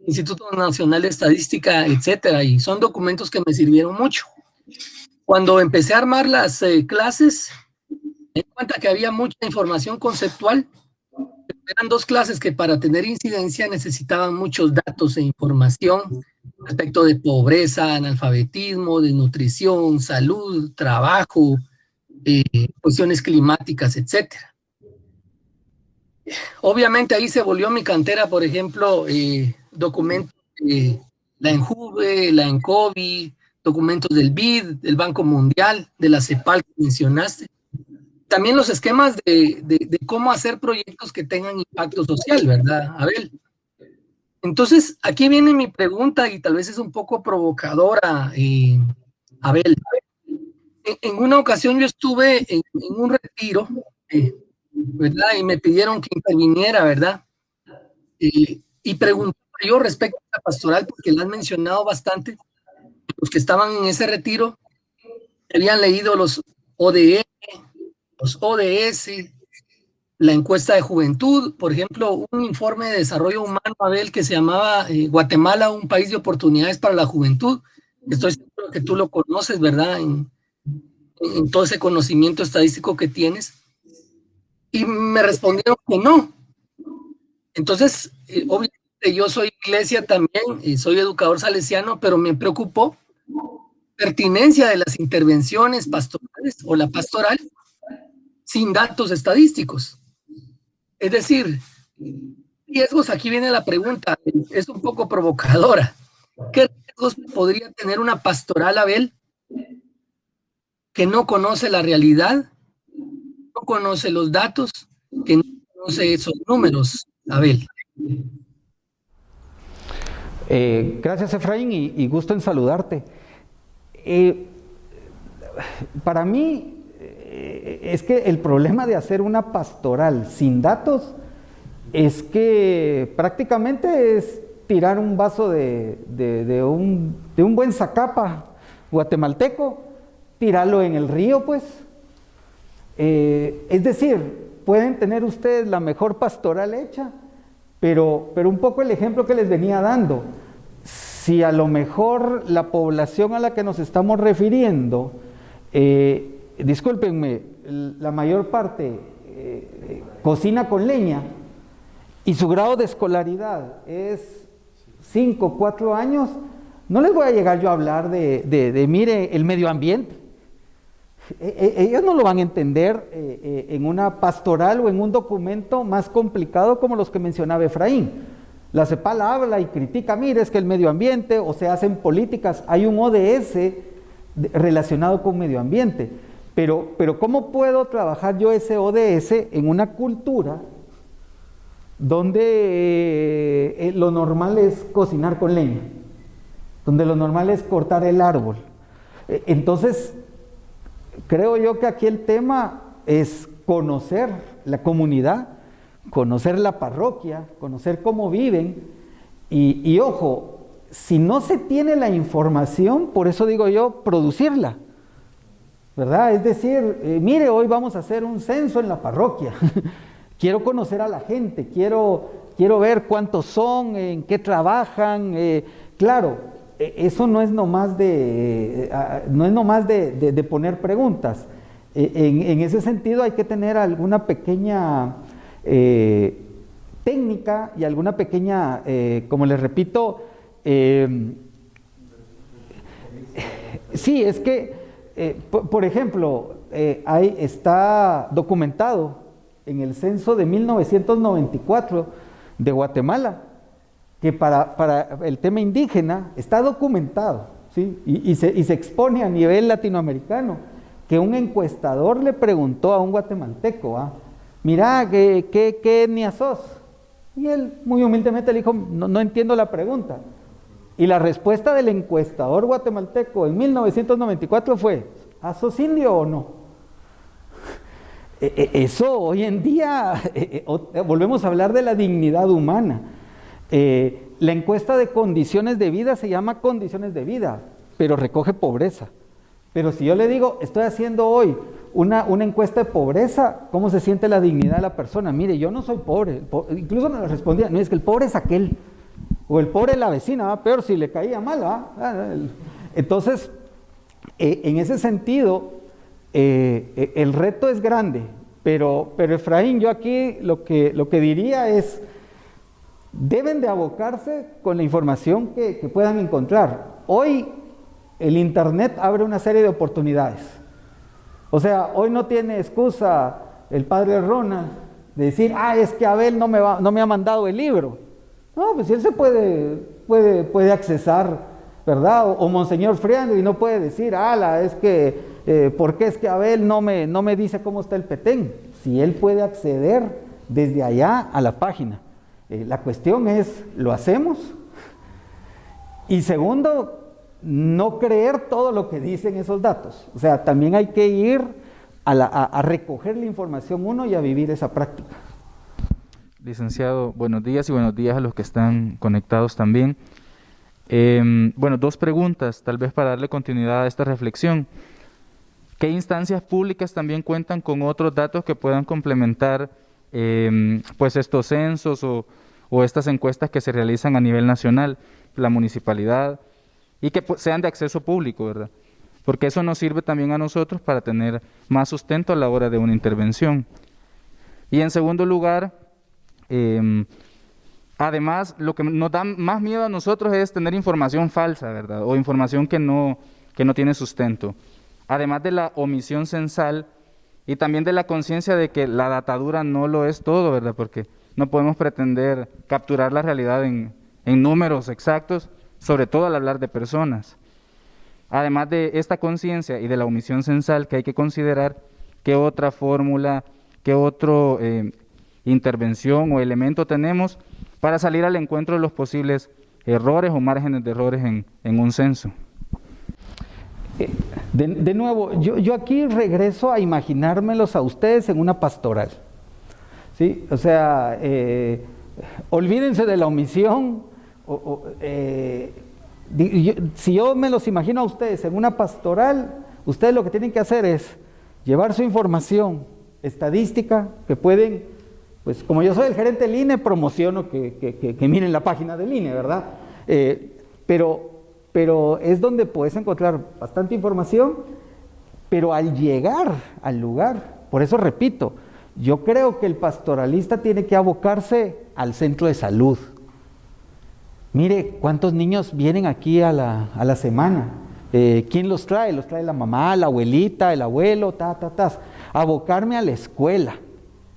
Instituto Nacional de Estadística, etcétera, y son documentos que me sirvieron mucho. Cuando empecé a armar las clases, me di cuenta que había mucha información conceptual. Eran 2 clases que para tener incidencia necesitaban muchos datos e información respecto de pobreza, analfabetismo, desnutrición, salud, trabajo, cuestiones climáticas, etcétera. Obviamente ahí se volvió mi cantera, por ejemplo, documentos de la ENJUVE, la ENCOVI, documentos del BID, del Banco Mundial, de la CEPAL que mencionaste. También los esquemas de cómo hacer proyectos que tengan impacto social, ¿verdad, Abel? Entonces, aquí viene mi pregunta y tal vez es un poco provocadora, Abel. En una ocasión yo estuve en un retiro, ¿verdad? Y me pidieron que interviniera, ¿verdad? Y preguntaba yo respecto a la pastoral, porque la han mencionado bastante. Los que estaban en ese retiro habían leído los ODE, los ODS, la encuesta de juventud, por ejemplo, un informe de desarrollo humano, Abel, que se llamaba Guatemala, un país de oportunidades para la juventud. Estoy seguro que tú lo conoces, ¿verdad? En todo ese conocimiento estadístico que tienes. Y me respondieron que no. Entonces, obviamente yo soy iglesia también, soy educador salesiano, pero me preocupó pertinencia de las intervenciones pastorales o la pastoral sin datos estadísticos. Es decir, riesgos, aquí viene la pregunta, es un poco provocadora. ¿Qué riesgos podría tener una pastoral, Abel, que no conoce la realidad, no conoce los datos, que no conoce esos números, Abel? Gracias, Efraín, y gusto en saludarte. Para mí, es que el problema de hacer una pastoral sin datos es que prácticamente es tirar un vaso de un buen zacapa guatemalteco, tirarlo en el río, pues. Es decir, pueden tener ustedes la mejor pastoral hecha, pero un poco el ejemplo que les venía dando, si a lo mejor la población a la que nos estamos refiriendo, discúlpenme, la mayor parte cocina con leña y su grado de escolaridad es 5, 4 años, no les voy a llegar yo a hablar mire, el medio ambiente. Ellos no lo van a entender en una pastoral o en un documento más complicado como los que mencionaba Efraín. La CEPAL habla y critica, mire, es que el medio ambiente, o se hacen políticas, hay un ODS relacionado con medio ambiente, pero ¿cómo puedo trabajar yo ese ODS en una cultura donde lo normal es cocinar con leña, donde lo normal es cortar el árbol? Entonces, creo yo que aquí el tema es conocer la comunidad, conocer la parroquia, conocer cómo viven y ojo, si no se tiene la información, por eso digo yo, producirla, ¿verdad? Es decir, mire, hoy vamos a hacer un censo en la parroquia, quiero conocer a la gente, quiero ver cuántos son, en qué trabajan, claro, eso no es nomás de poner preguntas. En ese sentido hay que tener alguna pequeña técnica y alguna pequeña, como les repito, sí, es que, por ejemplo, ahí está documentado en el censo de 1994 de Guatemala, que para el tema indígena está documentado, ¿sí? y se expone a nivel latinoamericano, que un encuestador le preguntó a un guatemalteco, mira, ¿qué etnia sos? Y él muy humildemente le dijo, no entiendo la pregunta. Y la respuesta del encuestador guatemalteco en 1994 fue, ¿sos indio o no? Eso hoy en día, volvemos a hablar de la dignidad humana. La encuesta de condiciones de vida se llama condiciones de vida, pero recoge pobreza. Pero si yo le digo, estoy haciendo hoy una encuesta de pobreza, ¿cómo se siente la dignidad de la persona? Mire, yo no soy pobre. Incluso me respondía, no, es que el pobre es aquel. O el pobre es la vecina, ¿va? Peor si le caía mal, ¿va? Entonces, en ese sentido, el reto es grande. Pero Efraín, yo aquí lo que diría es, deben de abocarse con la información que puedan encontrar. Hoy el Internet abre una serie de oportunidades. O sea, hoy no tiene excusa el padre Ronald de decir, es que Abel no me ha mandado el libro. No, pues él se puede accesar, ¿verdad? O Monseñor Friando y no puede decir, es que, ¿por qué es que Abel no me dice cómo está el Petén? Si él puede acceder desde allá a la página. La cuestión es, ¿lo hacemos? Y segundo, no creer todo lo que dicen esos datos. O sea, también hay que ir a recoger la información uno y a vivir esa práctica. Licenciado, buenos días y buenos días a los que están conectados también. Bueno, dos preguntas, tal vez para darle continuidad a esta reflexión. ¿Qué instancias públicas también cuentan con otros datos que puedan complementar pues estos censos o estas encuestas que se realizan a nivel nacional, la municipalidad, y que sean de acceso público, ¿verdad? Porque eso nos sirve también a nosotros para tener más sustento a la hora de una intervención. Y en segundo lugar, además, lo que nos da más miedo a nosotros es tener información falsa, ¿verdad? O información que no tiene sustento. Además de la omisión censal y también de la conciencia de que la datadura no lo es todo, ¿verdad? Porque no podemos pretender capturar la realidad en números exactos, sobre todo al hablar de personas. Además de esta conciencia y de la omisión censal que hay que considerar, ¿qué otra fórmula, qué otra intervención o elemento tenemos para salir al encuentro de los posibles errores o márgenes de errores en un censo? De nuevo, yo aquí regreso a imaginármelos a ustedes en una pastoral. ¿Sí? O sea, olvídense de la omisión. Si yo me los imagino a ustedes en una pastoral, ustedes lo que tienen que hacer es llevar su información estadística que pueden, pues como yo soy el gerente del INE, promociono que miren la página del INE, ¿verdad? Pero es donde puedes encontrar bastante información, pero al llegar al lugar, por eso repito, yo creo que el pastoralista tiene que abocarse al centro de salud. Mire, ¿cuántos niños vienen aquí a la semana? ¿Quién los trae? Los trae la mamá, la abuelita, el abuelo, Abocarme a la escuela.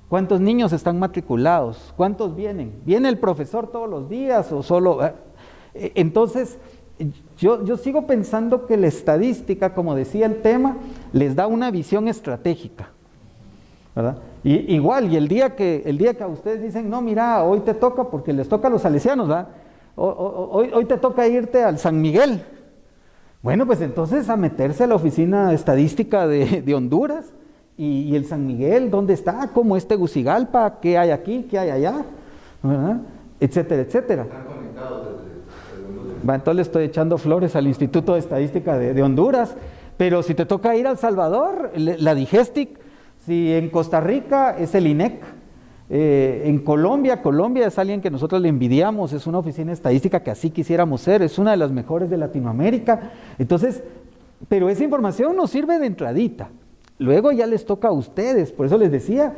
¿Cuántos niños están matriculados? ¿Cuántos vienen? ¿Viene el profesor todos los días o solo...? Entonces, yo sigo pensando que la estadística, como decía el tema, les da una visión estratégica, ¿verdad? Y el día que a ustedes dicen, no, mira, hoy te toca, porque les toca a los salesianos, ¿verdad? Hoy te toca irte al San Miguel. Bueno, pues entonces a meterse a la oficina estadística de Honduras y el San Miguel, ¿dónde está? ¿Cómo es Tegucigalpa? ¿Qué hay aquí? ¿Qué hay allá? ¿Verdad? Etcétera, etcétera. Entonces le estoy echando flores al Instituto de Estadística de Honduras, pero si te toca ir a El Salvador, la Digestic, si en Costa Rica es el INEC, en Colombia es alguien que nosotros le envidiamos, es una oficina estadística que así quisiéramos ser, es una de las mejores de Latinoamérica. Entonces, pero esa información nos sirve de entradita. Luego ya les toca a ustedes, por eso les decía,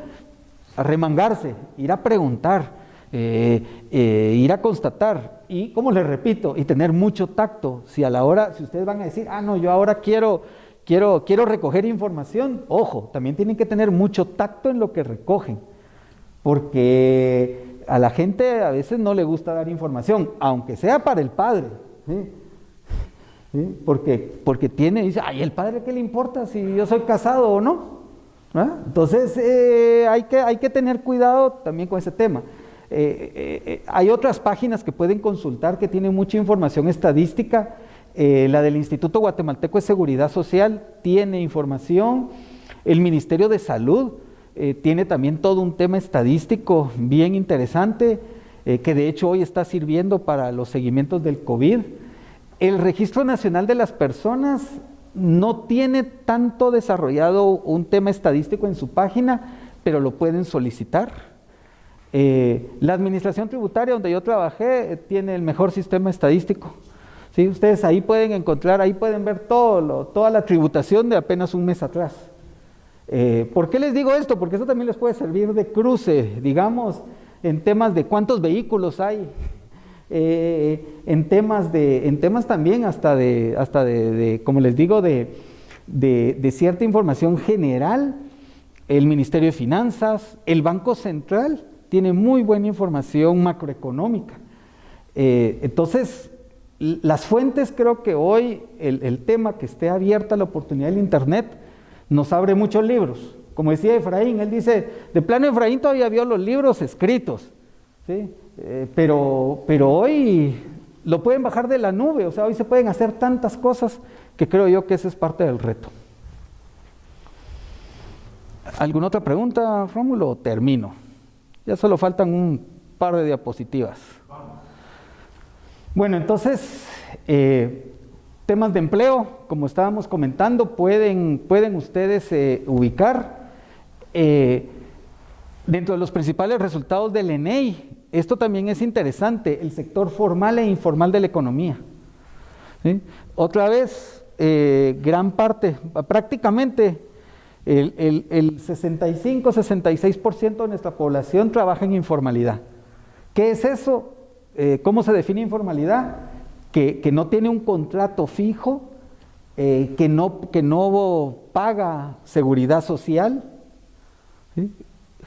a remangarse, ir a preguntar, ir a constatar y, como les repito, y tener mucho tacto. Si ustedes van a decir, no, yo ahora quiero recoger información, ojo, también tienen que tener mucho tacto en lo que recogen, porque a la gente a veces no le gusta dar información, aunque sea para el padre, ¿sí? ¿Sí? Porque dice, ¿el padre qué le importa si yo soy casado o no? ¿Ah? Entonces hay que tener cuidado también con ese tema. Hay otras páginas que pueden consultar que tienen mucha información estadística. La del Instituto Guatemalteco de Seguridad Social tiene información. El Ministerio de Salud tiene también todo un tema estadístico bien interesante, que de hecho hoy está sirviendo para los seguimientos del COVID. El Registro Nacional de las Personas no tiene tanto desarrollado un tema estadístico en su página, pero lo pueden solicitar. La Administración Tributaria, donde yo trabajé, tiene el mejor sistema estadístico. ¿Sí? Ustedes ahí pueden encontrar, ahí pueden ver toda la tributación de apenas un mes atrás. ¿Por qué les digo esto? Porque eso también les puede servir de cruce, digamos, en temas de cuántos vehículos hay, en temas también hasta de como les digo, de cierta información general. El Ministerio de Finanzas, el Banco Central tiene muy buena información macroeconómica. Entonces, las fuentes, creo que hoy el tema que esté abierta la oportunidad del Internet nos abre muchos libros. Como decía Efraín, él dice, de plano Efraín todavía vio los libros escritos, ¿sí? Pero hoy lo pueden bajar de la nube, o sea, hoy se pueden hacer tantas cosas que creo yo que ese es parte del reto. ¿Alguna otra pregunta, Rómulo? Termino. Ya solo faltan un par de diapositivas. Bueno, entonces, temas de empleo, como estábamos comentando, pueden ustedes ubicar. Dentro de los principales resultados del ENEI, esto también es interesante, el sector formal e informal de la economía. ¿Sí? Otra vez, gran parte, prácticamente el 65-66% de nuestra población trabaja en informalidad. ¿Qué es eso? ¿Cómo se define informalidad? Que no tiene un contrato fijo, que no paga seguridad social, ¿sí?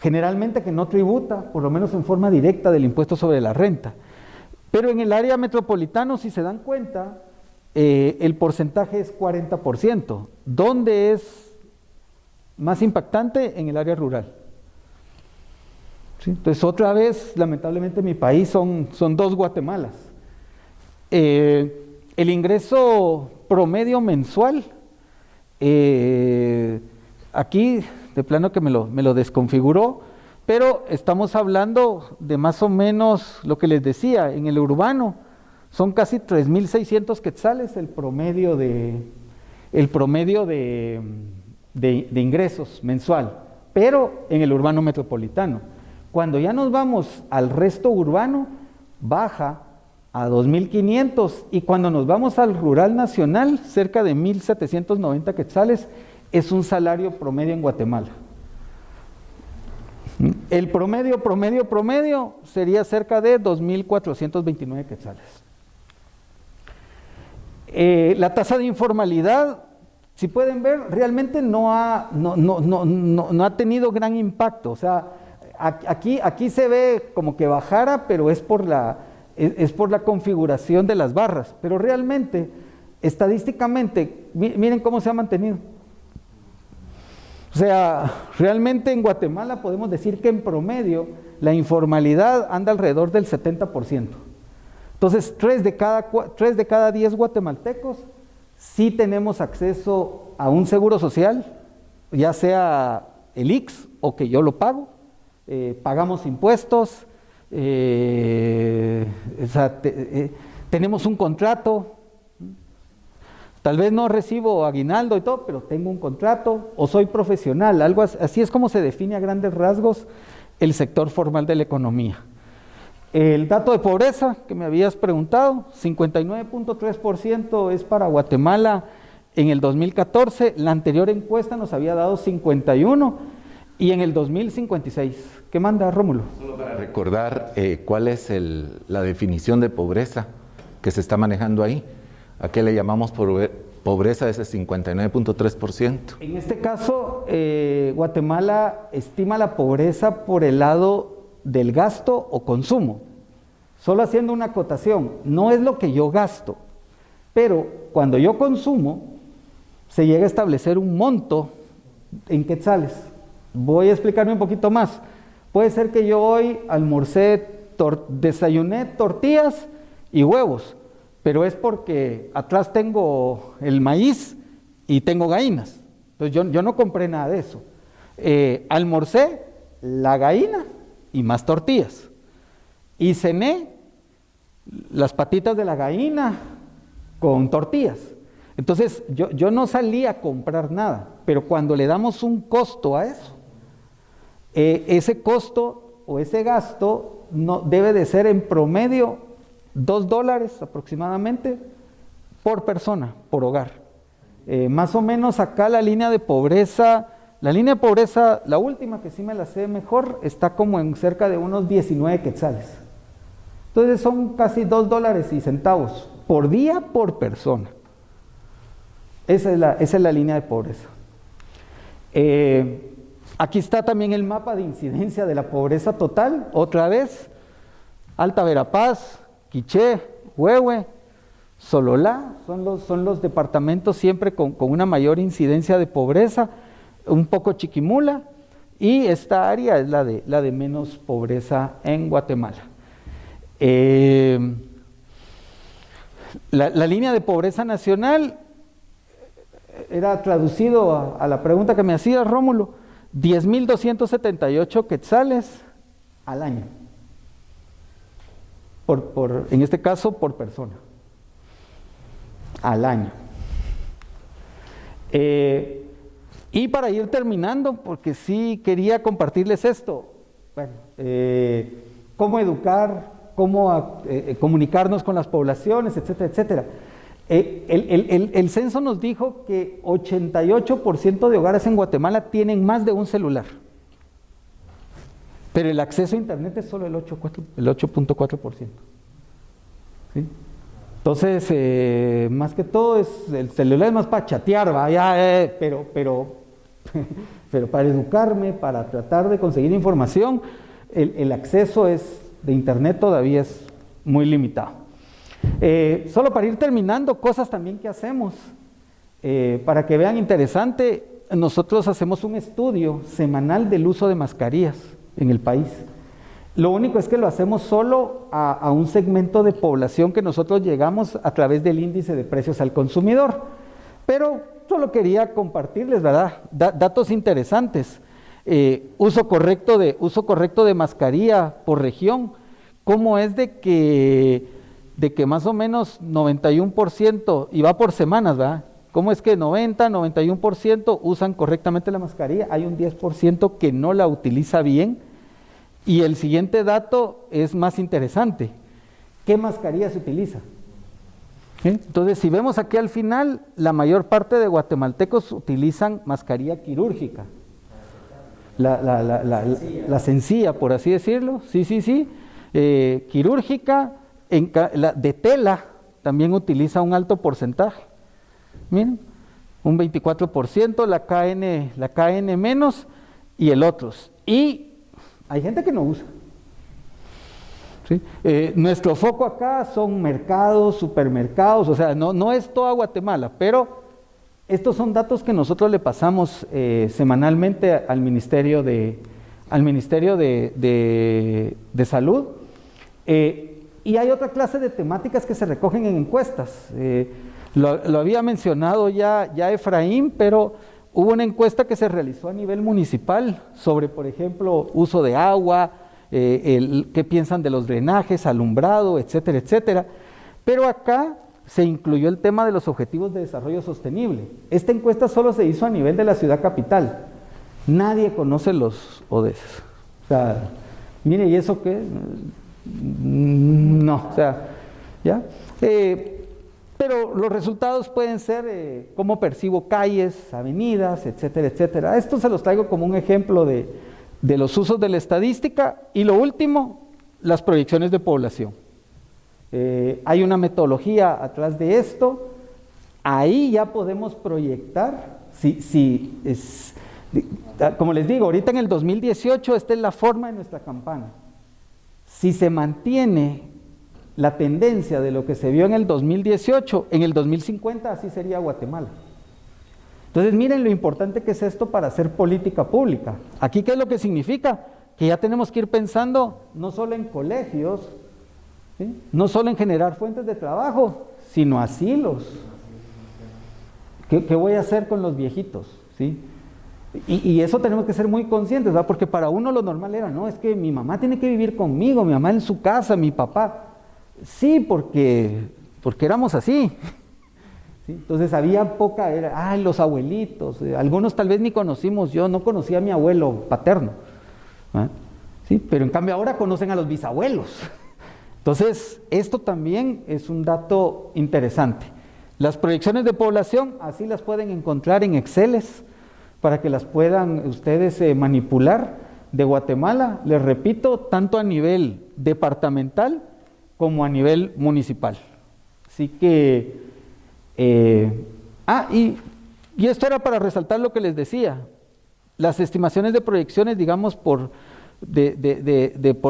Generalmente que no tributa, por lo menos en forma directa, del impuesto sobre la renta. Pero en el área metropolitana, si se dan cuenta, el porcentaje es 40%. ¿Dónde es más impactante? En el área rural. ¿Sí? Entonces, otra vez, lamentablemente en mi país son dos Guatemalas. El ingreso promedio mensual, aquí de plano que me lo desconfiguró, pero estamos hablando de más o menos lo que les decía, en el urbano son casi 3.600 quetzales el promedio de ingresos mensual, pero en el urbano metropolitano. Cuando ya nos vamos al resto urbano, baja a 2.500, y cuando nos vamos al rural nacional, cerca de 1.790 quetzales es un salario promedio en Guatemala. El promedio sería cerca de 2.429 quetzales. La tasa de informalidad, si pueden ver, realmente no ha tenido gran impacto. O sea, aquí se ve como que bajara, pero es por la configuración de las barras. Pero realmente, estadísticamente, miren cómo se ha mantenido. O sea, realmente en Guatemala podemos decir que en promedio la informalidad anda alrededor del 70%. Entonces, 3 de cada 10 guatemaltecos sí tenemos acceso a un seguro social, ya sea el IX o que yo lo pago, pagamos impuestos, tenemos un contrato. Tal vez no recibo aguinaldo y todo, pero tengo un contrato o soy profesional. Algo así es como se define a grandes rasgos el sector formal de la economía. El dato de pobreza que me habías preguntado, 59.3% es para Guatemala en el 2014. La anterior encuesta nos había dado 51 y en el 2056. ¿Qué manda, Rómulo? Solo para recordar cuál es la definición de pobreza que se está manejando ahí. ¿A qué le llamamos pobreza de ese 59.3%? En este caso, Guatemala estima la pobreza por el lado del gasto o consumo. Solo haciendo una acotación, no es lo que yo gasto, pero cuando yo consumo, se llega a establecer un monto en quetzales. Voy a explicarme un poquito más. Puede ser que yo hoy desayuné tortillas y huevos, pero es porque atrás tengo el maíz y tengo gallinas. Entonces yo no compré nada de eso. Almorcé la gallina y más tortillas. Y cené las patitas de la gallina con tortillas. Entonces yo no salí a comprar nada, pero cuando le damos un costo a eso, ese costo o ese gasto no, debe de ser en promedio $2 aproximadamente por persona, por hogar. Más o menos acá la línea de pobreza, la última que sí me la sé mejor, está como en cerca de unos 19 quetzales. Entonces son casi $2.00 por día por persona. Esa es la línea de pobreza. Aquí está también el mapa de incidencia de la pobreza total. Otra vez, Alta Verapaz, Quiché, Huehue, Sololá, son los departamentos siempre con una mayor incidencia de pobreza, un poco Chiquimula, y esta área es la de menos pobreza en Guatemala. La línea de pobreza nacional era traducido a la pregunta que me hacía Rómulo, 10.278 quetzales al año, en este caso por persona, al año. Y para ir terminando, porque sí quería compartirles esto, bueno, cómo educar, cómo comunicarnos con las poblaciones, etcétera, etcétera. El censo nos dijo que 88% de hogares en Guatemala tienen más de un celular, pero el acceso a internet es solo el 8.4%. ¿Sí? Entonces, más que todo, el celular es más para chatear, ¿va? Pero para educarme, para tratar de conseguir información, el acceso de internet todavía es muy limitado. Solo para ir terminando, cosas también que hacemos, para que vean interesante, nosotros hacemos un estudio semanal del uso de mascarillas en el país. Lo único es que lo hacemos solo a un segmento de población que nosotros llegamos a través del índice de precios al consumidor. Pero solo quería compartirles, ¿verdad? Datos interesantes. Uso correcto de mascarilla por región. ¿Cómo es de que más o menos 91%, y va por semanas, ¿verdad? ¿Cómo es que 91% usan correctamente la mascarilla? Hay un 10% que no la utiliza bien. Y el siguiente dato es más interesante. ¿Qué mascarilla se utiliza? Entonces, si vemos aquí al final, la mayor parte de guatemaltecos utilizan mascarilla quirúrgica. La sencilla, por así decirlo. Sí. Quirúrgica, de tela, también utiliza un alto porcentaje. Miren, un 24%, la KN menos y el otros. Y hay gente que no usa. ¿Sí? Nuestro foco acá son mercados, supermercados, o sea, no es toda Guatemala, pero estos son datos que nosotros le pasamos semanalmente al Ministerio de Salud. Y hay otra clase de temáticas que se recogen en encuestas. Lo había mencionado ya Efraín, pero hubo una encuesta que se realizó a nivel municipal sobre, por ejemplo, uso de agua, qué piensan de los drenajes, alumbrado, etcétera, etcétera. Pero acá se incluyó el tema de los objetivos de desarrollo sostenible. Esta encuesta solo se hizo a nivel de la ciudad capital. Nadie conoce los ODS. O sea, mire, ¿y eso qué? No, o sea, ¿ya? Pero los resultados pueden ser cómo percibo calles, avenidas, etcétera, etcétera. Esto se los traigo como un ejemplo de los usos de la estadística. Y lo último, las proyecciones de población. Hay una metodología atrás de esto. Ahí ya podemos proyectar, como les digo, ahorita en el 2018, esta es la forma de nuestra campana. Si se mantiene la tendencia de lo que se vio en el 2018, en el 2050 así sería Guatemala. Entonces miren lo importante que es esto para hacer política pública. Aquí, ¿qué es lo que significa? que ya tenemos que ir pensando no solo en colegios, ¿sí? No solo en generar fuentes de trabajo, sino asilos. ¿Qué voy a hacer con los viejitos? ¿Sí? Y eso tenemos que ser muy conscientes, ¿verdad? Porque para uno lo normal era, no, es que mi mamá tiene que vivir conmigo, mi mamá en su casa, mi papá. Sí, porque éramos así. ¿Sí? Entonces había poca, los abuelitos, algunos tal vez ni conocimos, yo no conocía a mi abuelo paterno. ¿Ah? Sí, pero en cambio ahora conocen a los bisabuelos. Entonces, esto también es un dato interesante. Las proyecciones de población, así las pueden encontrar en Exceles, para que las puedan ustedes manipular de Guatemala, les repito, tanto a nivel departamental como a nivel municipal. Así que, y esto era para resaltar lo que les decía, las estimaciones de proyecciones, digamos, por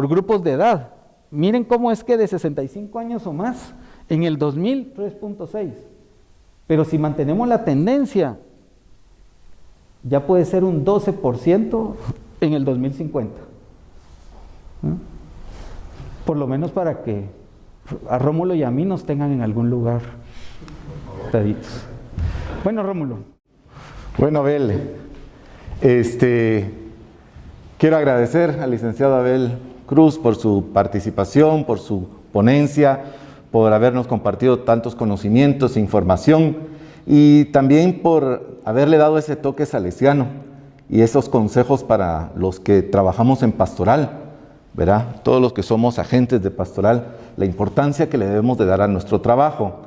grupos de edad. Miren cómo es que de 65 años o más, en el 2000, 3.6. Pero si mantenemos la tendencia, ya puede ser un 12% en el 2050. ¿Ah? Por lo menos para que a Rómulo y a mí nos tengan en algún lugar. Bueno, Rómulo. Bueno, Abel, quiero agradecer al licenciado Abel Cruz por su participación, por su ponencia, por habernos compartido tantos conocimientos e información y también por haberle dado ese toque salesiano y esos consejos para los que trabajamos en pastoral, ¿verdad? Todos los que somos agentes de pastoral, la importancia que le debemos de dar a nuestro trabajo.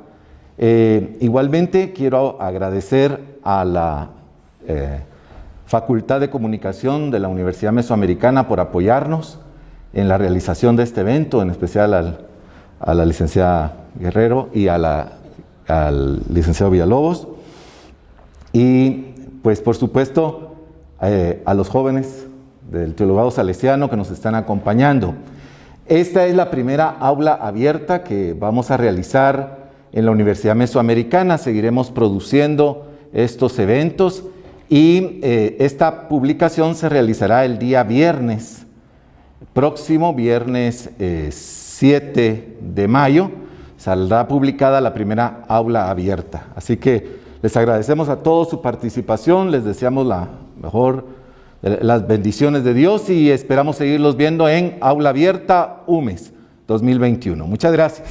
Igualmente quiero agradecer a la Facultad de Comunicación de la Universidad Mesoamericana por apoyarnos en la realización de este evento, en especial a la licenciada Guerrero y al licenciado Villalobos. Y pues por supuesto a los jóvenes del Teologado Salesiano que nos están acompañando. Esta es la primera aula abierta que vamos a realizar en la Universidad Mesoamericana. Seguiremos produciendo estos eventos y esta publicación se realizará el día viernes, próximo viernes 7 de mayo, saldrá publicada la primera aula abierta. Así que les agradecemos a todos su participación, les deseamos la mejor, las bendiciones de Dios y esperamos seguirlos viendo en Aula Abierta UMES 2021. Muchas gracias.